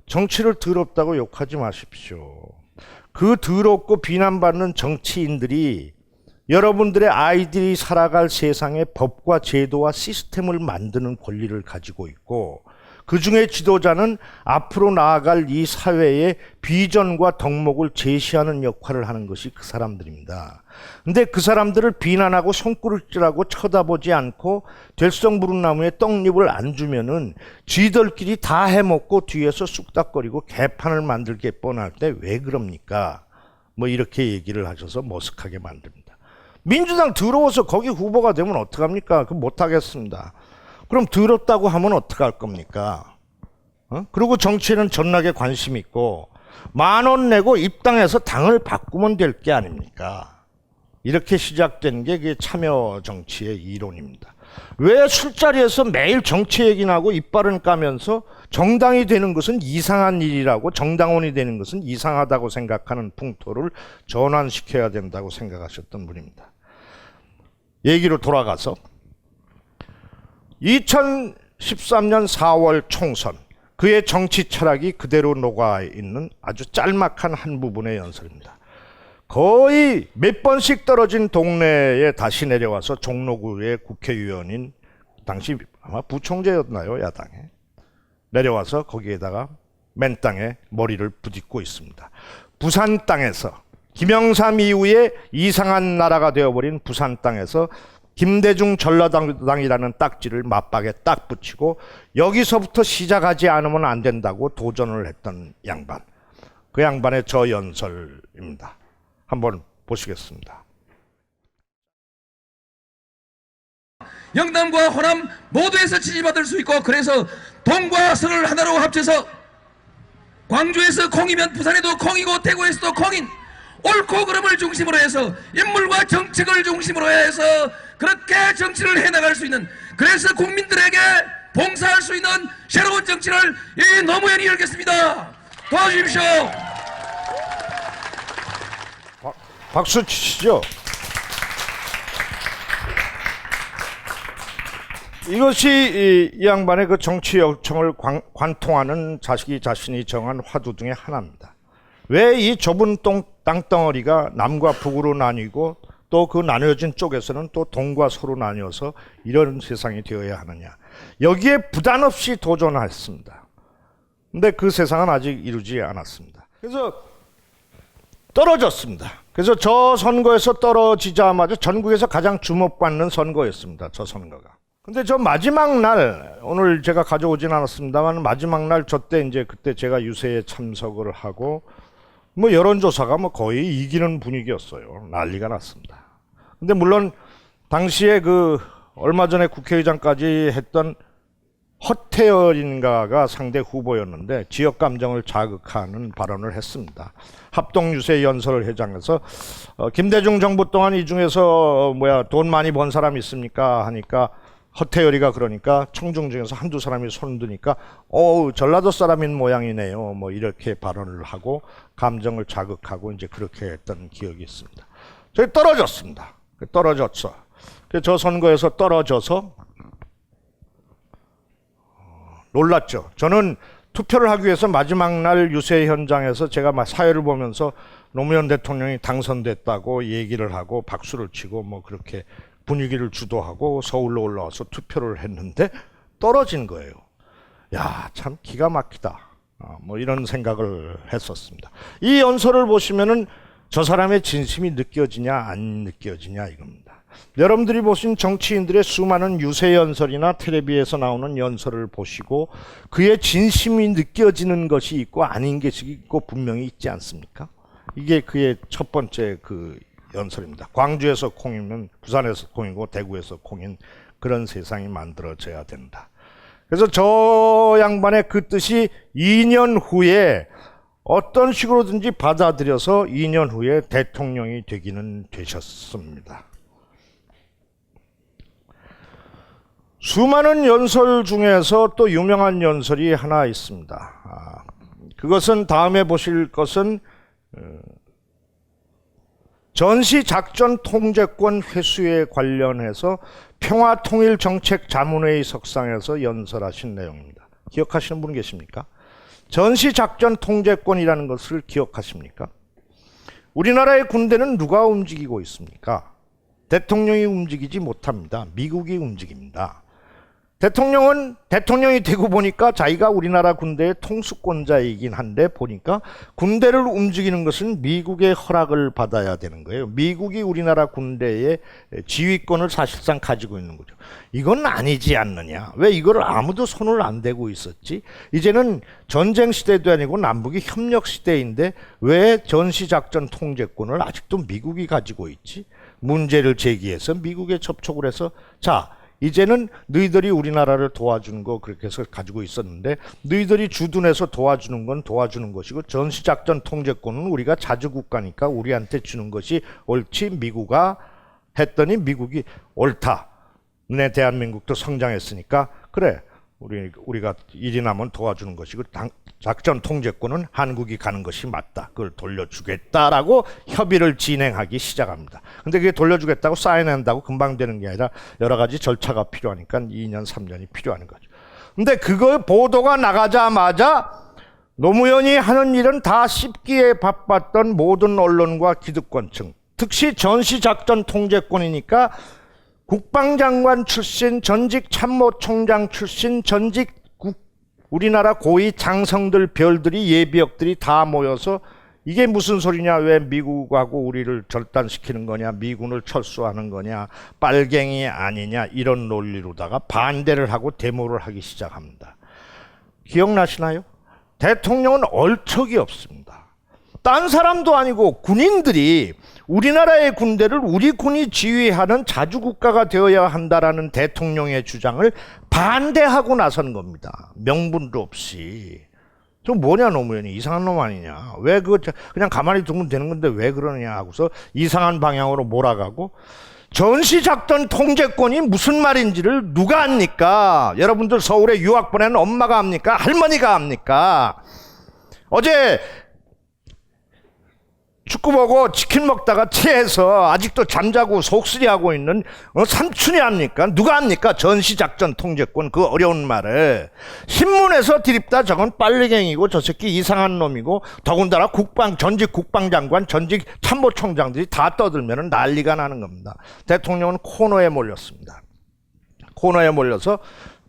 정치를 더럽다고 욕하지 마십시오. 그 더럽고 비난받는 정치인들이 여러분들의 아이들이 살아갈 세상에 법과 제도와 시스템을 만드는 권리를 가지고 있고 그 중에 지도자는 앞으로 나아갈 이 사회의 비전과 덕목을 제시하는 역할을 하는 것이 그 사람들입니다. 근데 그 사람들을 비난하고 손가락질하고 쳐다보지 않고 될성부른나무에 떡잎을 안 주면은 쥐들끼리 다 해먹고 뒤에서 쑥닥거리고 개판을 만들게 뻔할 때 왜 그럽니까? 뭐 이렇게 얘기를 하셔서 머쓱하게 만듭니다. 민주당 더러워서 거기 후보가 되면 어떡합니까? 그거 못하겠습니다. 그럼 더럽다고 하면 어떡할 겁니까? 그리고 정치에는 전락에 관심 있고 10,000원 내고 입당해서 당을 바꾸면 될 게 아닙니까? 이렇게 시작된 게 그게 참여 정치의 이론입니다. 왜 술자리에서 매일 정치 얘기나 하고 이빨을 까면서 정당이 되는 것은 이상한 일이라고 정당원이 되는 것은 이상하다고 생각하는 풍토를 전환시켜야 된다고 생각하셨던 분입니다. 얘기로 돌아가서 2013년 4월 총선, 그의 정치 철학이 그대로 녹아있는 아주 짤막한 한 부분의 연설입니다. 거의 몇 번씩 떨어진 동네에 다시 내려와서 종로구의 국회의원인 당시 아마 부총재였나요? 야당에 내려와서 거기에다가 맨 땅에 머리를 부딪고 있습니다. 부산 땅에서 김영삼 이후에 이상한 나라가 되어버린 부산 땅에서 김대중 전라당이라는 딱지를 맞박에 딱 붙이고 여기서부터 시작하지 않으면 안 된다고 도전을 했던 양반. 그 양반의 저 연설입니다. 한번 보시겠습니다. 영남과 호남 모두에서 지지받을 수 있고 그래서 동과 서를 하나로 합쳐서 광주에서 콩이면 부산에도 콩이고 대구에서도 콩인 옳고 그름을 중심으로 해서 인물과 정책을 중심으로 해서 그렇게 정치를 해나갈 수 있는 그래서 국민들에게 봉사할 수 있는 새로운 정치를 이 노무현이 열겠습니다. 도와주십시오. 박수 치시죠. 이것이 이 양반의 그 정치 역청을 관통하는 자신이 정한 화두 중에 하나입니다. 왜 이 좁은 땅덩어리가 남과 북으로 나뉘고 또 그 나뉘어진 쪽에서는 또 동과 서로 나뉘어서 이런 세상이 되어야 하느냐. 여기에 부담 없이 도전했습니다. 근데 그 세상은 아직 이루지 않았습니다. 그래서 떨어졌습니다. 그래서 저 선거에서 떨어지자마자 전국에서 가장 주목받는 선거였습니다. 저 선거가. 근데 저 마지막 날, 오늘 제가 가져오진 않았습니다만 마지막 날 저 때 이제 그때 제가 유세에 참석을 하고 뭐 여론조사가 뭐 거의 이기는 분위기였어요. 난리가 났습니다. 근데 물론 당시에 그 얼마 전에 국회의장까지 했던 허태열인가가 상대 후보였는데 지역 감정을 자극하는 발언을 했습니다. 합동유세 연설 회장에서 김대중 정부 동안 이 중에서 돈 많이 번 사람 있습니까? 하니까 허태열이가 그러니까 청중 중에서 한두 사람이 손드니까 전라도 사람인 모양이네요. 뭐 이렇게 발언을 하고 감정을 자극하고 이제 그렇게 했던 기억이 있습니다. 저희 떨어졌습니다. 떨어졌어. 저 선거에서 떨어져서 놀랐죠. 저는 투표를 하기 위해서 마지막 날 유세 현장에서 제가 막 사회를 보면서 노무현 대통령이 당선됐다고 얘기를 하고 박수를 치고 뭐 그렇게 분위기를 주도하고 서울로 올라와서 투표를 했는데 떨어진 거예요. 야, 참 기가 막히다. 뭐 이런 생각을 했었습니다. 이 연설을 보시면은 저 사람의 진심이 느껴지냐 안 느껴지냐 이겁니다. 여러분들이 보신 정치인들의 수많은 유세 연설이나 텔레비에서 나오는 연설을 보시고 그의 진심이 느껴지는 것이 있고 아닌 것이 있고 분명히 있지 않습니까? 이게 그의 첫 번째 그 연설입니다. 광주에서 콩이면 부산에서 콩이고 대구에서 콩인 그런 세상이 만들어져야 된다. 그래서 저 양반의 그 뜻이 2년 후에 어떤 식으로든지 받아들여서 2년 후에 대통령이 되기는 되셨습니다. 수많은 연설 중에서 또 유명한 연설이 하나 있습니다. 그것은 다음에 보실 것은 전시작전통제권 회수에 관련해서 평화통일정책자문회의 석상에서 연설하신 내용입니다. 기억하시는 분 계십니까? 전시작전통제권이라는 것을 기억하십니까? 우리나라의 군대는 누가 움직이고 있습니까? 대통령이 움직이지 못합니다. 미국이 움직입니다. 대통령은 대통령이 되고 보니까 자기가 우리나라 군대의 통수권자이긴 한데 보니까 군대를 움직이는 것은 미국의 허락을 받아야 되는 거예요. 미국이 우리나라 군대의 지휘권을 사실상 가지고 있는 거죠. 이건 아니지 않느냐. 왜 이걸 아무도 손을 안 대고 있었지? 이제는 전쟁 시대도 아니고 남북이 협력 시대인데 왜 전시작전 통제권을 아직도 미국이 가지고 있지? 문제를 제기해서 미국에 접촉을 해서 자, 이제는 너희들이 우리나라를 도와주는 거 그렇게 해서 가지고 있었는데 너희들이 주둔해서 도와주는 건 도와주는 것이고 전시작전 통제권은 우리가 자주국가니까 우리한테 주는 것이 옳지 미국아 했더니 미국이 옳다. 내 대한민국도 성장했으니까 그래 우리가 일이 나면 도와주는 것이고 작전 통제권은 한국이 가는 것이 맞다. 그걸 돌려주겠다라고 협의를 진행하기 시작합니다. 근데 그게 돌려주겠다고 사인한다고 금방 되는 게 아니라 여러 가지 절차가 필요하니까 2년, 3년이 필요한 거죠. 근데 그거 보도가 나가자마자 노무현이 하는 일은 다 씹기에 바빴던 모든 언론과 기득권층, 특히 전시작전 통제권이니까 국방장관 출신, 전직 참모총장 출신, 전직 우리나라 고위 장성들, 별들이, 예비역들이 다 모여서 이게 무슨 소리냐, 왜 미국하고 우리를 절단시키는 거냐, 미군을 철수하는 거냐, 빨갱이 아니냐 이런 논리로다가 반대를 하고 데모를 하기 시작합니다. 기억나시나요? 대통령은 얼척이 없습니다. 딴 사람도 아니고 군인들이 우리나라의 군대를 우리 군이 지휘하는 자주국가가 되어야 한다라는 대통령의 주장을 반대하고 나선 겁니다. 명분도 없이. 저 뭐냐 노무현이 이상한 놈 아니냐. 왜 그냥 가만히 두면 되는 건데 왜 그러느냐 하고서 이상한 방향으로 몰아가고 전시작전 통제권이 무슨 말인지를 누가 압니까? 여러분들 서울에 유학 보낸 엄마가 압니까? 할머니가 압니까? 어제 축구 보고 치킨 먹다가 체해서 아직도 잠자고 속쓰리하고 있는 삼촌이 압니까? 누가 압니까? 전시작전 통제권 그 어려운 말을 신문에서 드립다 저건 빨리갱이고 저 새끼 이상한 놈이고 더군다나 전직 국방장관 전직 참모총장들이 다 떠들면 난리가 나는 겁니다. 대통령은 코너에 몰렸습니다. 코너에 몰려서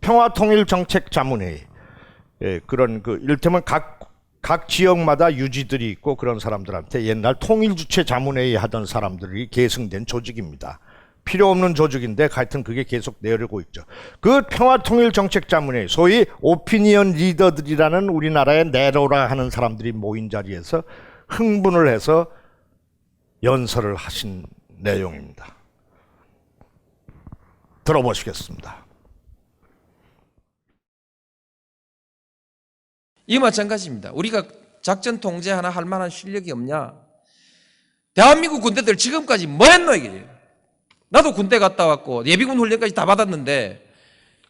평화통일정책자문회의 그런 이를테면 각 지역마다 유지들이 있고 그런 사람들한테 옛날 통일주체 자문회의 하던 사람들이 계승된 조직입니다. 필요 없는 조직인데 하여튼 그게 계속 내려오고 있죠. 그 평화통일정책자문회의, 소위 오피니언 리더들이라는 우리나라의 내로라 하는 사람들이 모인 자리에서 흥분을 해서 연설을 하신 내용입니다. 들어보시겠습니다. 이 마찬가지입니다. 우리가 작전 통제 하나 할 만한 실력이 없냐? 대한민국 군대들 지금까지 뭐 했노 이게? 나도 군대 갔다 왔고 예비군 훈련까지 다 받았는데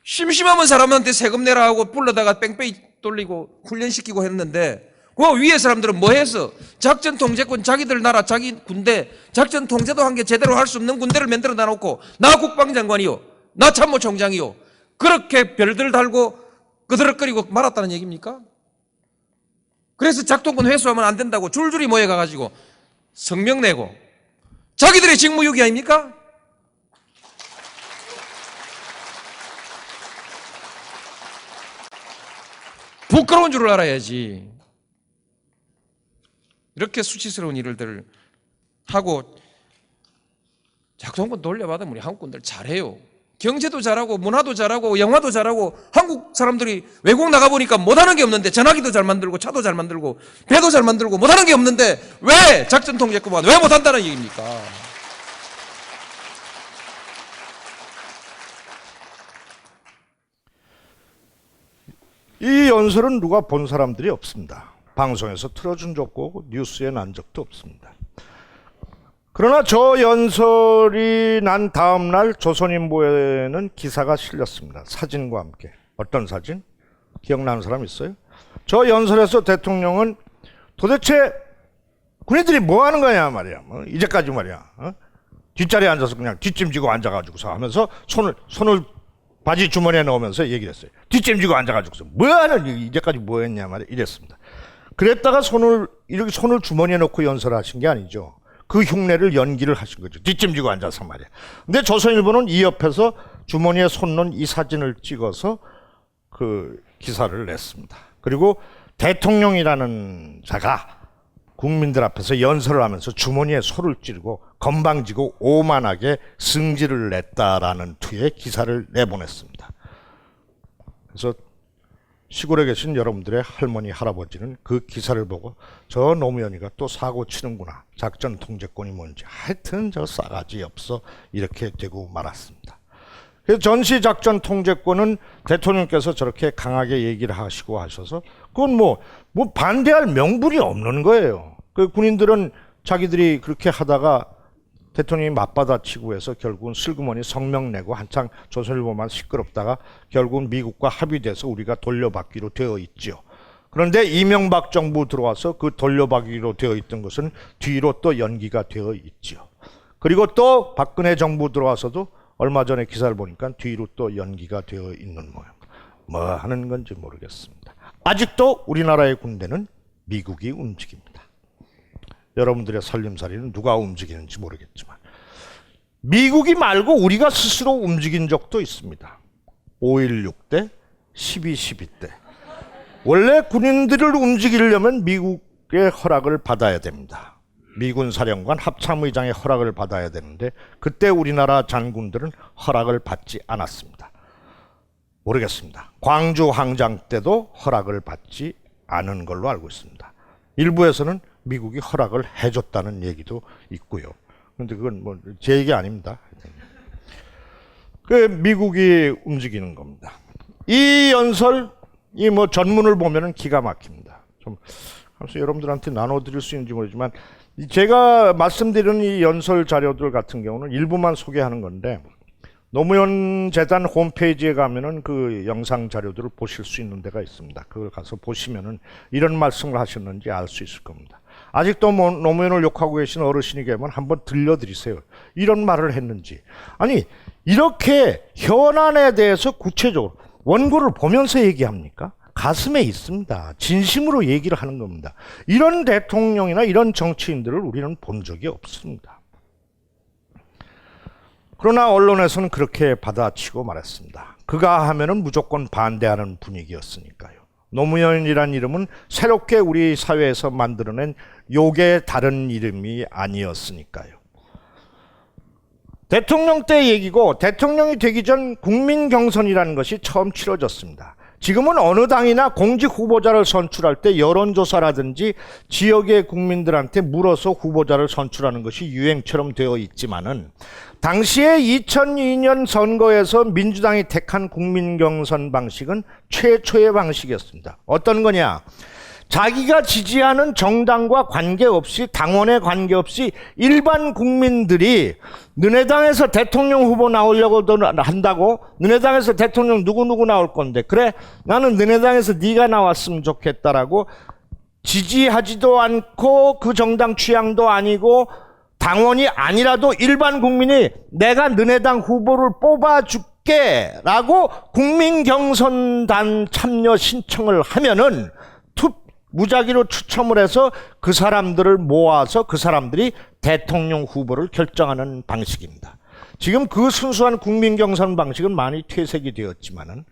심심하면 사람한테 세금 내라 하고 불러다가 뺑뺑이 돌리고 훈련시키고 했는데 그 위에 사람들은 뭐 해서 작전 통제권 자기들 나라 자기 군대 작전 통제도 한 게 제대로 할 수 없는 군대를 만들어 놔놓고 나 국방장관이요 나 참모총장이요 그렇게 별들 달고 끄드럭거리고 말았다는 얘기입니까? 그래서 작동권 회수하면 안 된다고 줄줄이 모여가가지고 성명 내고 자기들의 직무유기 아닙니까? 부끄러운 줄을 알아야지. 이렇게 수치스러운 일들을 하고 작동권 돌려받으면 우리 한국군들 잘해요. 경제도 잘하고 문화도 잘하고 영화도 잘하고 한국 사람들이 외국 나가보니까 못하는 게 없는데 전화기도 잘 만들고 차도 잘 만들고 배도 잘 만들고 못하는 게 없는데 왜 작전 통제권만 왜 못한다는 얘기입니까? 이 연설은 누가 본 사람들이 없습니다. 방송에서 틀어준 적도 없고 뉴스에 난 적도 없습니다. 그러나 저 연설이 난 다음 날 조선인보에는 기사가 실렸습니다. 사진과 함께. 어떤 사진? 기억나는 사람 있어요? 저 연설에서 대통령은 도대체 군인들이 뭐 하는 거냐 말이야. 이제까지 말이야. 뒷자리에 앉아서 그냥 뒷짐지고 앉아가지고서 하면서 손을 바지 주머니에 넣으면서 얘기를 했어요. 뒷짐지고 앉아가지고서 뭐 하는, 이제까지 뭐 했냐 말이야. 이랬습니다. 그랬다가 이렇게 손을 주머니에 넣고 연설하신 게 아니죠. 그 흉내를 연기를 하신 거죠. 뒷짐지고 앉아서 말이야. 근데 조선일보는 이 옆에서 주머니에 손 넣은 이 사진을 찍어서 그 기사를 냈습니다. 그리고 대통령이라는 자가 국민들 앞에서 연설을 하면서 주머니에 손을 찌르고 건방지고 오만하게 승질을 냈다라는 투의 기사를 내보냈습니다. 그래서 시골에 계신 여러분들의 할머니, 할아버지는 그 기사를 보고 저 노무현이가 또 사고 치는구나. 작전 통제권이 뭔지. 하여튼 저 싸가지 없어. 이렇게 되고 말았습니다. 그래서 전시 작전 통제권은 대통령께서 저렇게 강하게 얘기를 하시고 하셔서 그건 뭐 반대할 명분이 없는 거예요. 그 군인들은 자기들이 그렇게 하다가 대통령이 맞받아치고 해서 결국은 슬그머니 성명 내고 한창 조선일보만 시끄럽다가 결국은 미국과 합의돼서 우리가 돌려받기로 되어 있죠. 그런데 이명박 정부 들어와서 그 돌려받기로 되어 있던 것은 뒤로 또 연기가 되어 있죠. 그리고 또 박근혜 정부 들어와서도 얼마 전에 기사를 보니까 뒤로 또 연기가 되어 있는 모양. 뭐 하는 건지 모르겠습니다. 아직도 우리나라의 군대는 미국이 움직입니다. 여러분들의 살림살이는 누가 움직이는지 모르겠지만 미국이 말고 우리가 스스로 움직인 적도 있습니다. 5.16 때, 12.12 때. 원래 군인들을 움직이려면 미국의 허락을 받아야 됩니다. 미군 사령관 합참의장의 허락을 받아야 되는데 그때 우리나라 장군들은 허락을 받지 않았습니다. 모르겠습니다. 광주 항장 때도 허락을 받지 않은 걸로 알고 있습니다. 일부에서는 미국이 허락을 해줬다는 얘기도 있고요. 그런데 그건 뭐 제 얘기 아닙니다. 그 미국이 움직이는 겁니다. 이 연설, 이 뭐 전문을 보면은 기가 막힙니다. 좀 그래서 여러분들한테 나눠드릴 수 있는지 모르지만 제가 말씀드리는 이 연설 자료들 같은 경우는 일부만 소개하는 건데 노무현 재단 홈페이지에 가면은 그 영상 자료들을 보실 수 있는 데가 있습니다. 그걸 가서 보시면은 이런 말씀을 하셨는지 알 수 있을 겁니다. 아직도 뭐 노무현을 욕하고 계신 어르신이 계면 한번 들려드리세요. 이런 말을 했는지. 아니 이렇게 현안에 대해서 구체적으로 원고를 보면서 얘기합니까? 가슴에 있습니다. 진심으로 얘기를 하는 겁니다. 이런 대통령이나 이런 정치인들을 우리는 본 적이 없습니다. 그러나 언론에서는 그렇게 받아치고 말했습니다. 그가 하면은 무조건 반대하는 분위기였으니까요. 노무현이란 이름은 새롭게 우리 사회에서 만들어낸 욕의 다른 이름이 아니었으니까요. 대통령 때 얘기고 대통령이 되기 전 국민 경선이라는 것이 처음 치러졌습니다. 지금은 어느 당이나 공직 후보자를 선출할 때 여론조사라든지 지역의 국민들한테 물어서 후보자를 선출하는 것이 유행처럼 되어 있지만은 당시에 2002년 선거에서 민주당이 택한 국민경선 방식은 최초의 방식이었습니다. 어떤 거냐? 자기가 지지하는 정당과 관계없이 당원에 관계없이 일반 국민들이 너네 당에서 대통령 후보 나오려고 한다고? 너네 당에서 대통령 누구 나올 건데 그래 나는 너네 당에서 네가 나왔으면 좋겠다라고 지지하지도 않고 그 정당 취향도 아니고 당원이 아니라도 일반 국민이 내가 너네 당 후보를 뽑아줄게 라고 국민경선단 참여 신청을 하면은 무작위로 추첨을 해서 그 사람들을 모아서 그 사람들이 대통령 후보를 결정하는 방식입니다. 지금 그 순수한 국민경선 방식은 많이 퇴색이 되었지만은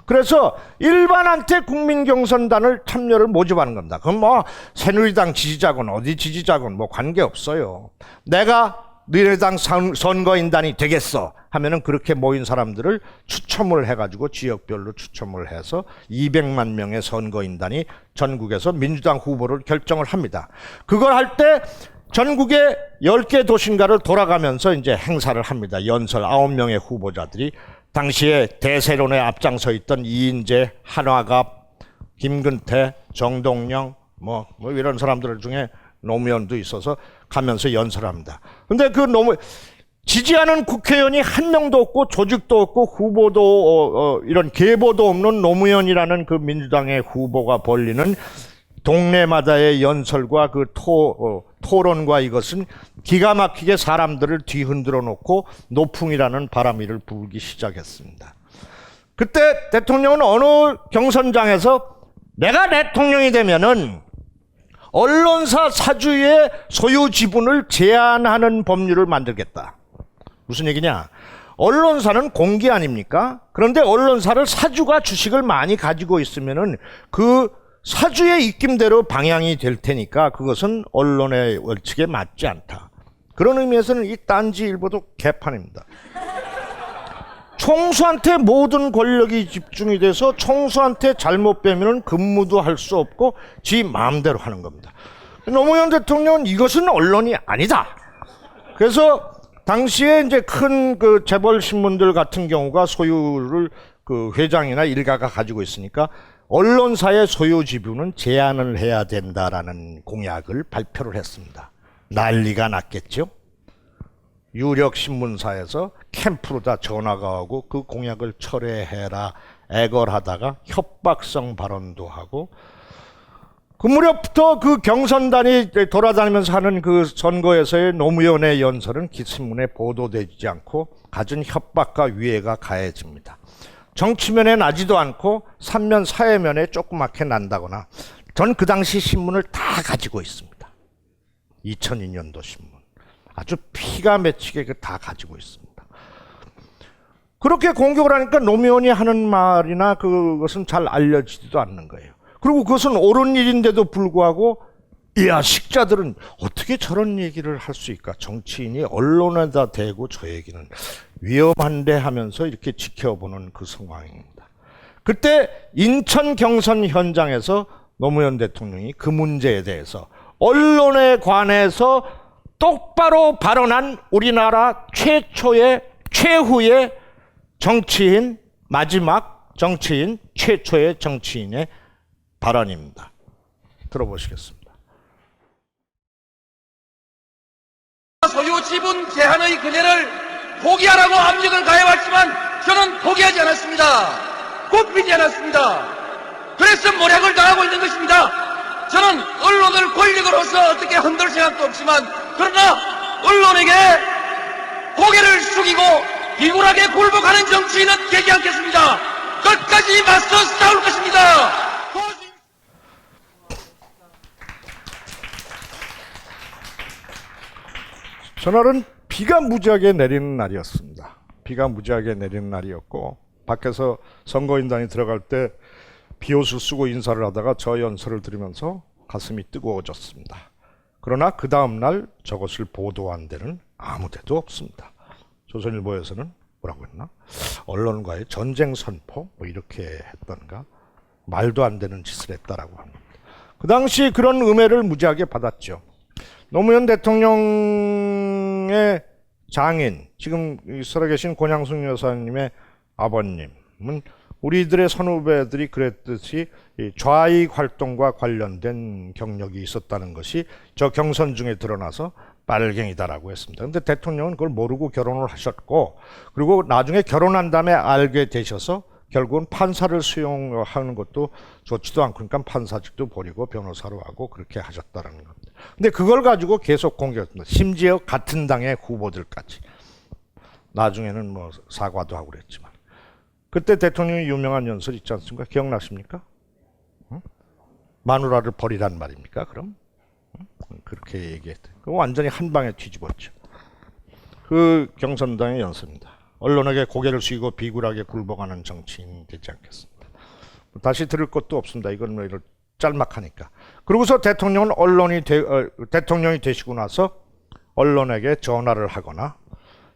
그래서 일반한테 국민경선단을 참여를 모집하는 겁니다. 그럼 뭐 새누리당 지지자건 어디 지지자건 뭐 관계없어요. 내가 너네 당 선거인단이 되겠어 하면은 그렇게 모인 사람들을 추첨을 해가지고 지역별로 추첨을 해서 200만 명의 선거인단이 전국에서 민주당 후보를 결정을 합니다. 그걸 할 때 전국의 10개 도시인가를 돌아가면서 이제 행사를 합니다. 연설 9명의 후보자들이 당시에 대세론에 앞장서 있던 이인재, 한화갑, 김근태, 정동영 뭐 이런 사람들 중에 노무현도 있어서 가면서 연설합니다. 근데 그 지지하는 국회의원이 한 명도 없고 조직도 없고 후보도 이런 계보도 없는 노무현이라는 그 민주당의 후보가 벌리는 동네마다의 연설과 그 토론과 이것은 기가 막히게 사람들을 뒤흔들어 놓고 노풍이라는 바람이를 불기 시작했습니다. 그때 대통령은 어느 경선장에서 내가 대통령이 되면은 언론사 사주의 소유 지분을 제한하는 법률을 만들겠다. 무슨 얘기냐? 언론사는 공기 아닙니까? 그런데 언론사를 사주가 주식을 많이 가지고 있으면은 그 사주의 입김대로 방향이 될 테니까 그것은 언론의 원칙에 맞지 않다. 그런 의미에서는 이 딴지일보도 개판입니다. 총수한테 모든 권력이 집중이 돼서 총수한테 잘못 빼면 근무도 할 수 없고 지 마음대로 하는 겁니다. 노무현 대통령은 이것은 언론이 아니다. 그래서 당시에 이제 큰 그 재벌 신문들 같은 경우가 소유를 그 회장이나 일가가 가지고 있으니까 언론사의 소유 지분은 제한을 해야 된다라는 공약을 발표를 했습니다. 난리가 났겠죠. 유력 신문사에서 캠프로 다 전화가 오고 그 공약을 철회해라 애걸하다가 협박성 발언도 하고 그 무렵부터 그 경선단이 돌아다니면서 하는 그 선거에서의 노무현의 연설은 기신문에 보도되지 않고 갖은 협박과 위해가 가해집니다. 정치면에 나지도 않고 삼면 사회면에 조그맣게 난다거나 전 그 당시 신문을 다 가지고 있습니다. 2002년도 신문. 아주 피가 맺히게 다 가지고 있습니다. 그렇게 공격을 하니까 노무현이 하는 말이나 그것은 잘 알려지지도 않는 거예요. 그리고 그것은 옳은 일인데도 불구하고 이야 식자들은 어떻게 저런 얘기를 할 수 있을까? 정치인이 언론에다 대고 저 얘기는 위험한데 하면서 이렇게 지켜보는 그 상황입니다. 그때 인천 경선 현장에서 노무현 대통령이 그 문제에 대해서 언론에 관해서 똑바로 발언한 우리나라 최후의 정치인, 마지막 정치인, 최초의 정치인의 발언입니다. 들어보시겠습니다. 소유 지분 제한의 그네를 포기하라고 압력을 가해왔지만 저는 포기하지 않았습니다. 굽히지 않았습니다. 그래서 모략을 당하고 있는 것입니다. 저는 언론을 권력으로서 어떻게 흔들 생각도 없지만 그러나 언론에게 고개를 숙이고 비굴하게 굴복하는 정치인은 되지 않겠습니다. 끝까지 맞서 싸울 것입니다. 전날은 비가 무지하게 내리는 날이었습니다. 비가 무지하게 내리는 날이었고 밖에서 선거인단이 들어갈 때 비옷을 쓰고 인사를 하다가 저 연설을 들으면서 가슴이 뜨거워졌습니다. 그러나 그 다음날 저것을 보도한 데는 아무 데도 없습니다. 조선일보에서는 뭐라고 했나? 언론과의 전쟁 선포 뭐 이렇게 했던가? 말도 안 되는 짓을 했다라고 합니다. 그 당시 그런 음해를 무지하게 받았죠. 노무현 대통령의 장인, 지금 살아계신 권양숙 여사님의 아버님은 우리들의 선후배들이 그랬듯이 좌익 활동과 관련된 경력이 있었다는 것이 저 경선 중에 드러나서 빨갱이다라고 했습니다. 그런데 대통령은 그걸 모르고 결혼을 하셨고 그리고 나중에 결혼한 다음에 알게 되셔서 결국은 판사를 수용하는 것도 좋지도 않고 그러니까 판사직도 버리고 변호사로 하고 그렇게 하셨다는 겁니다. 근데 그걸 가지고 계속 공격했습니다. 심지어 같은 당의 후보들까지. 나중에는 뭐 사과도 하고 그랬지만. 그때 대통령이 유명한 연설 있지 않습니까? 기억나십니까? 응? 마누라를 버리란 말입니까? 그럼? 응? 그렇게 얘기했대. 완전히 한 방에 뒤집었죠. 그 경선당의 연설입니다. 언론에게 고개를 숙이고 비굴하게 굴복하는 정치인이 되지 않겠습니다. 다시 들을 것도 없습니다. 이건 뭐 이런 짤막하니까. 그러고서 대통령은 대통령이 되시고 나서 언론에게 전화를 하거나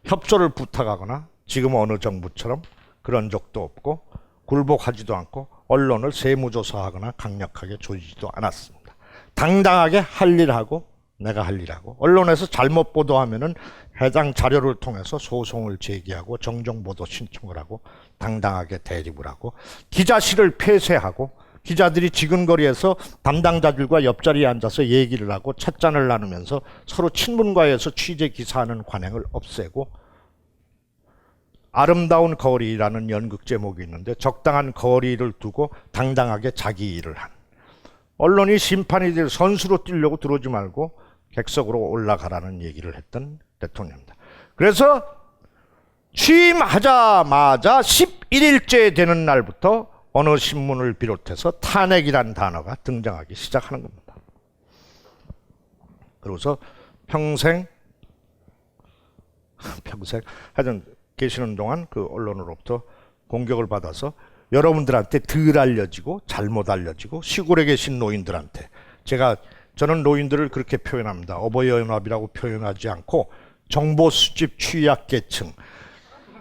협조를 부탁하거나 지금 어느 정부처럼 그런 적도 없고 굴복하지도 않고 언론을 세무조사하거나 강력하게 조지지도 않았습니다. 당당하게 할 일하고 내가 할 일하고 언론에서 잘못 보도하면은 해당 자료를 통해서 소송을 제기하고 정정보도 신청을 하고 당당하게 대립을 하고 기자실을 폐쇄하고 기자들이 지근거리에서 담당자들과 옆자리에 앉아서 얘기를 하고 찻잔을 나누면서 서로 친분과에서 취재 기사하는 관행을 없애고 아름다운 거리라는 연극 제목이 있는데 적당한 거리를 두고 당당하게 자기 일을 한 언론이 심판이 될 선수로 뛰려고 들어오지 말고 객석으로 올라가라는 얘기를 했던 대통령입니다. 그래서 취임하자마자 11일째 되는 날부터 어느 신문을 비롯해서 탄핵이란 단어가 등장하기 시작하는 겁니다. 그러고서 평생 하여튼 계시는 동안 그 언론으로부터 공격을 받아서 여러분들한테 덜 알려지고 잘못 알려지고 시골에 계신 노인들한테 저는 노인들을 그렇게 표현합니다. 어버이연합이라고 표현하지 않고 정보수집 취약계층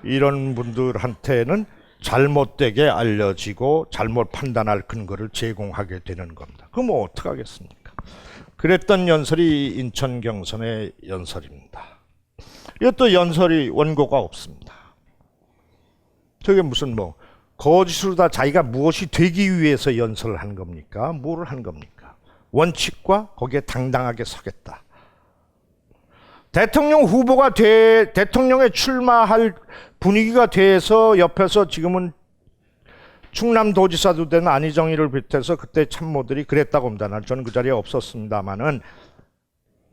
이런 분들한테는 잘못되게 알려지고 잘못 판단할 근거를 제공하게 되는 겁니다. 그럼 뭐 어떡하겠습니까? 그랬던 연설이 인천 경선의 연설입니다. 이것도 연설이 원고가 없습니다. 저게 무슨 뭐 거짓으로 다 자기가 무엇이 되기 위해서 연설을 한 겁니까? 뭐를 한 겁니까? 원칙과 거기에 당당하게 서겠다. 대통령 후보가 대통령에 출마할 분위기가 돼서 옆에서 지금은 충남도지사도 된 안희정이를 비롯해서 그때 참모들이 그랬다고 합니다. 저는 그 자리에 없었습니다만은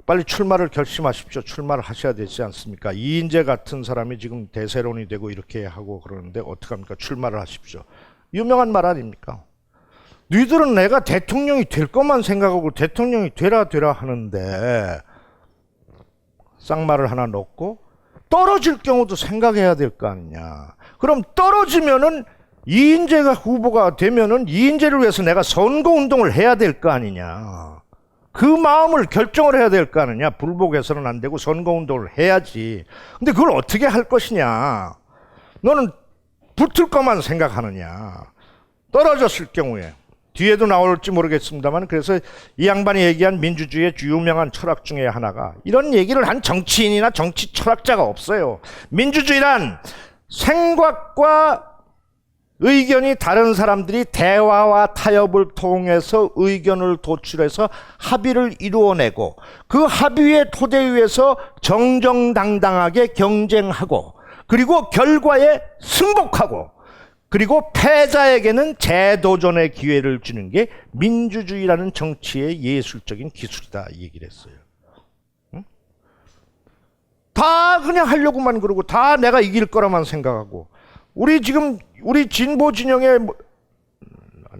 빨리 출마를 결심하십시오. 출마를 하셔야 되지 않습니까? 이인재 같은 사람이 지금 대세론이 되고 이렇게 하고 그러는데 어떡합니까? 출마를 하십시오. 유명한 말 아닙니까? 너희들은 내가 대통령이 될 것만 생각하고 대통령이 되라 하는데 쌍말을 하나 넣고 떨어질 경우도 생각해야 될 거 아니냐. 그럼 떨어지면은 이인재가 후보가 되면은 이인재를 위해서 내가 선거운동을 해야 될 거 아니냐. 그 마음을 결정을 해야 될 거 아니냐. 불복해서는 안 되고 선거운동을 해야지. 근데 그걸 어떻게 할 것이냐. 너는 붙을 것만 생각하느냐. 떨어졌을 경우에 뒤에도 나올지 모르겠습니다만 그래서 이 양반이 얘기한 민주주의의 유명한 철학 중에 하나가 이런 얘기를 한 정치인이나 정치 철학자가 없어요. 민주주의란 생각과 의견이 다른 사람들이 대화와 타협을 통해서 의견을 도출해서 합의를 이루어내고 그 합의의 토대 위에서 정정당당하게 경쟁하고 그리고 결과에 승복하고 그리고 패자에게는 재도전의 기회를 주는 게 민주주의라는 정치의 예술적인 기술이다 이 얘기를 했어요. 응? 다 그냥 하려고만 그러고 다 내가 이길 거라만 생각하고 우리 진보 진영에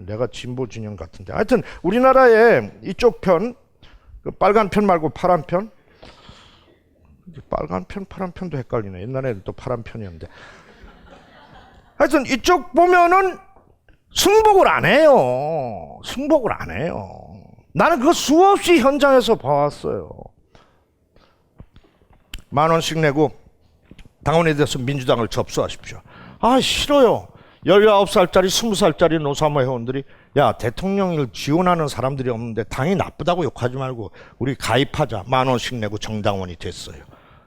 내가 진보 진영 같은데 하여튼 우리나라의 이쪽 편 그 빨간 편 말고 파란 편 빨간 편 파란 편도 헷갈리네. 옛날에는 또 파란 편이었는데 하여튼 이쪽 보면은 승복을 안 해요. 승복을 안 해요. 나는 그거 수없이 현장에서 봐왔어요. 10,000원씩 내고 당원이 돼서 민주당을 접수하십시오. 아 싫어요. 19살짜리 20살짜리 노사모 회원들이 야 대통령을 지원하는 사람들이 없는데 당이 나쁘다고 욕하지 말고 우리 가입하자. 10,000원씩 내고 정당원이 됐어요.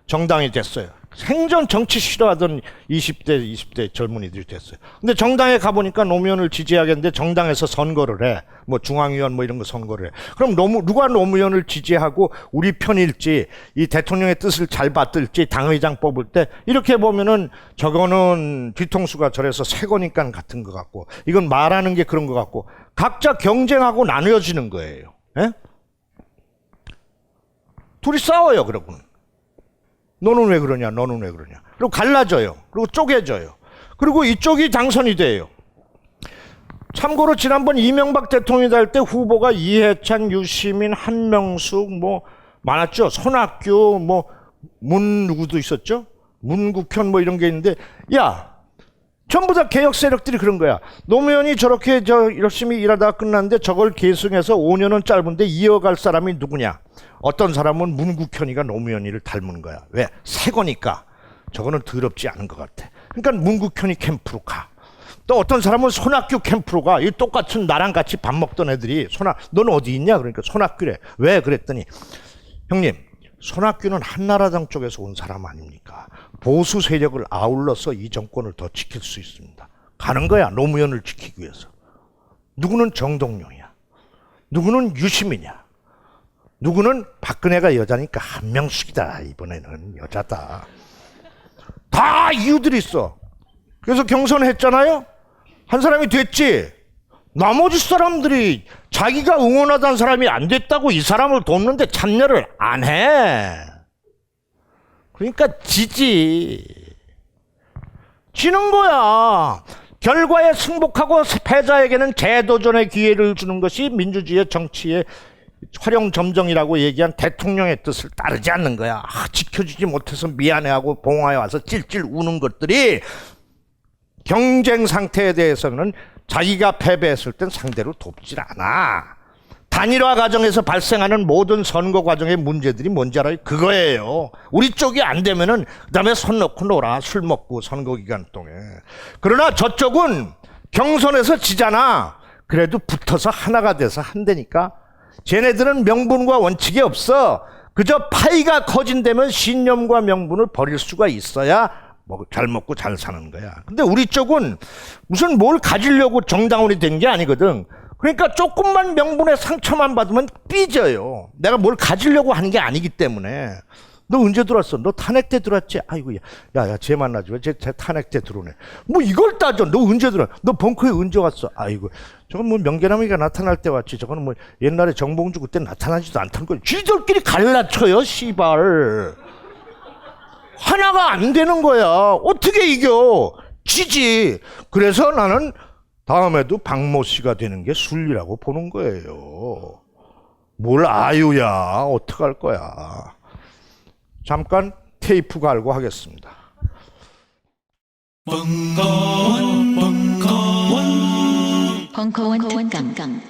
정당이 됐어요. 생전 정치 싫어하던 20대 젊은이들이 됐어요. 근데 정당에 가보니까 노무현을 지지하겠는데 정당에서 선거를 해. 뭐 중앙위원 뭐 이런 거 선거를 해. 그럼 누가 노무현을 지지하고 우리 편일지 이 대통령의 뜻을 잘 받들지 당의장 뽑을 때 이렇게 보면은 저거는 뒤통수가 저래서 새 거니까 같은 것 같고 이건 말하는 게 그런 것 같고 각자 경쟁하고 나뉘어지는 거예요. 예? 둘이 싸워요 그러고는. 너는 왜 그러냐, 너는 왜 그러냐. 그리고 갈라져요. 그리고 쪼개져요. 그리고 이쪽이 당선이 돼요. 참고로 지난번 이명박 대통령이 될 때 후보가 이해찬, 유시민, 한명숙 뭐 많았죠. 손학규 뭐 문 누구도 있었죠. 문국현 뭐 이런 게 있는데 야 전부 다 개혁 세력들이 그런 거야. 노무현이 저렇게 열심히 일하다가 끝났는데 저걸 계승해서 5년은 짧은데 이어갈 사람이 누구냐. 어떤 사람은 문국현이가 노무현이를 닮은 거야. 왜? 새 거니까. 저거는 더럽지 않은 것 같아. 그러니까 문국현이 캠프로 가. 또 어떤 사람은 손학규 캠프로 가. 이 똑같은 나랑 같이 밥 먹던 애들이 너는 어디 있냐? 그러니까 손학규래. 왜? 그랬더니 형님 손학규는 한나라당 쪽에서 온 사람 아닙니까? 보수 세력을 아울러서 이 정권을 더 지킬 수 있습니다. 가는 거야. 노무현을 지키기 위해서. 누구는 정동영이야. 누구는 유시민이야. 누구는 박근혜가 여자니까 한명숙이다. 이번에는 여자다. 다 이유들이 있어. 그래서 경선했잖아요. 한 사람이 됐지. 나머지 사람들이 자기가 응원하던 사람이 안 됐다고 이 사람을 돕는데 참여를 안 해. 그러니까 지지. 지는 거야. 결과에 승복하고 패자에게는 재도전의 기회를 주는 것이 민주주의의 정치의 활용점정이라고 얘기한 대통령의 뜻을 따르지 않는 거야. 지켜주지 못해서 미안해하고 봉화에 와서 찔찔 우는 것들이 경쟁 상태에 대해서는 자기가 패배했을 땐 상대로 돕질 않아. 단일화 과정에서 발생하는 모든 선거 과정의 문제들이 뭔지 알아요? 그거예요. 우리 쪽이 안 되면은 그다음에 손 놓고 놀아. 술 먹고 선거 기간 동안. 그러나 저쪽은 경선에서 지잖아. 그래도 붙어서 하나가 돼서 한다니까. 쟤네들은 명분과 원칙이 없어. 그저 파이가 커진다면 신념과 명분을 버릴 수가 있어야 잘 먹고 잘 사는 거야. 근데 우리 쪽은 무슨 뭘 가지려고 정당원이 된 게 아니거든. 그러니까 조금만 명분에 상처만 받으면 삐져요. 내가 뭘 가지려고 하는 게 아니기 때문에. 너 언제 들어왔어? 너 탄핵 때 들어왔지? 아이고, 야, 쟤 만나지. 쟤 탄핵 때 들어오네. 뭐 이걸 따져. 너 언제 들어와? 너 벙커에 언제 왔어? 아이고, 저건 뭐 명계남이가 나타날 때 왔지. 저거는 뭐 옛날에 정봉주 그때 나타나지도 않다는 거야. 쥐들끼리 갈라쳐요, 씨발. 하나가 안 되는 거야. 어떻게 이겨? 지지. 그래서 나는 다음에도 박모 씨가 되는 게 순리라고 보는 거예요. 뭘 아유야. 어떡할 거야. 잠깐 테이프 갈고 하겠습니다. 벙커원 특강